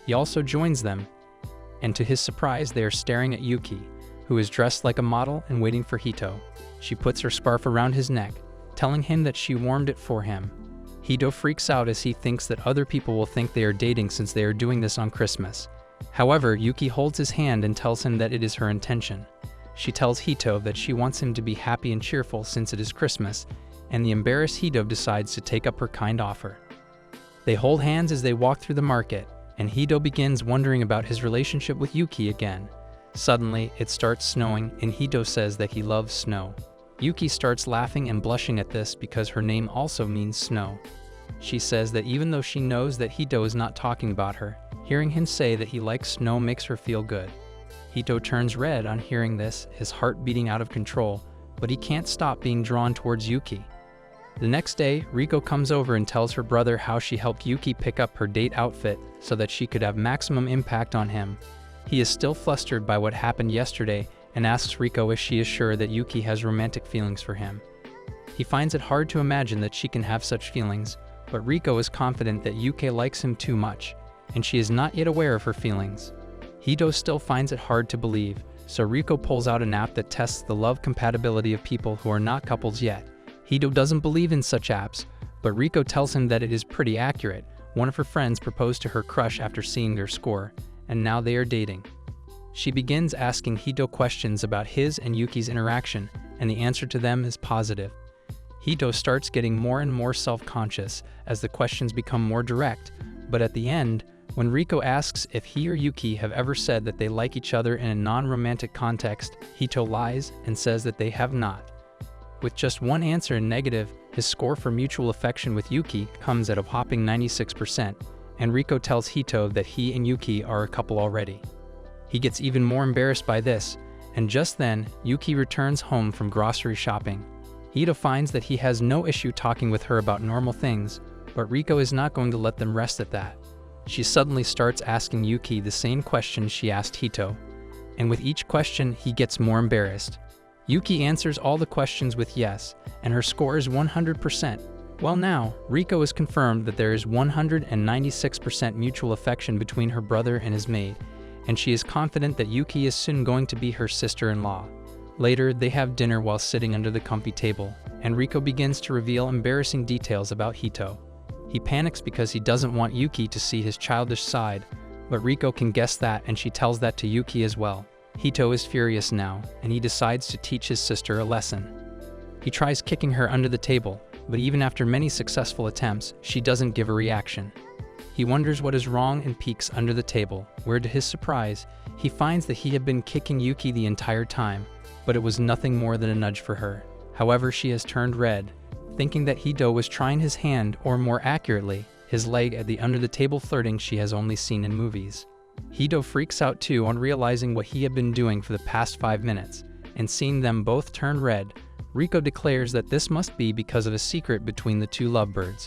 He also joins them, and to his surprise they are staring at Yuki, who is dressed like a model and waiting for Hito. She puts her scarf around his neck, telling him that she warmed it for him. Hito freaks out as he thinks that other people will think they are dating since they are doing this on Christmas. However, Yuki holds his hand and tells him that it is her intention. She tells Hito that she wants him to be happy and cheerful since it is Christmas, and the embarrassed Hito decides to take up her kind offer. They hold hands as they walk through the market, and Hito begins wondering about his relationship with Yuki again. Suddenly, it starts snowing, and Hito says that he loves snow. Yuki starts laughing and blushing at this because her name also means snow. She says that even though she knows that Hito is not talking about her, hearing him say that he likes snow makes her feel good. Hito turns red on hearing this, his heart beating out of control, but he can't stop being drawn towards Yuki. The next day, Riko comes over and tells her brother how she helped Yuki pick up her date outfit so that she could have maximum impact on him. He is still flustered by what happened yesterday and asks Riko if she is sure that Yuki has romantic feelings for him. He finds it hard to imagine that she can have such feelings, but Riko is confident that Yuki likes him too much, and she is not yet aware of her feelings. Hito still finds it hard to believe, so Riko pulls out an app that tests the love compatibility of people who are not couples yet. Hito doesn't believe in such apps, but Riko tells him that it is pretty accurate. One of her friends proposed to her crush after seeing their score, and now they are dating. She begins asking Hito questions about his and Yuki's interaction, and the answer to them is positive. Hito starts getting more and more self-conscious as the questions become more direct, but at the end, when Riko asks if he or Yuki have ever said that they like each other in a non-romantic context, Hito lies and says that they have not. With just one answer in negative, his score for mutual affection with Yuki comes at a whopping 96%, and Riko tells Hito that he and Yuki are a couple already. He gets even more embarrassed by this, and just then, Yuki returns home from grocery shopping. Hito finds that he has no issue talking with her about normal things, but Riko is not going to let them rest at that. She suddenly starts asking Yuki the same questions she asked Hito, and with each question, he gets more embarrassed. Yuki answers all the questions with yes, and her score is 100%. Well now, Riko is confirmed that there is 196% mutual affection between her brother and his maid, and she is confident that Yuki is soon going to be her sister-in-law. Later, they have dinner while sitting under the comfy table, and Riko begins to reveal embarrassing details about Hito. He panics because he doesn't want Yuki to see his childish side, but Riko can guess that and she tells that to Yuki as well. Hito is furious now, and he decides to teach his sister a lesson. He tries kicking her under the table, but even after many successful attempts, she doesn't give a reaction. He wonders what is wrong and peeks under the table, where to his surprise, he finds that he had been kicking Yuki the entire time, but it was nothing more than a nudge for her. However, she has turned red, thinking that Hito was trying his hand, or more accurately, his leg at the under-the-table flirting she has only seen in movies. Hito freaks out too on realizing what he had been doing for the past 5 minutes, and seeing them both turn red, Riko declares that this must be because of a secret between the two lovebirds.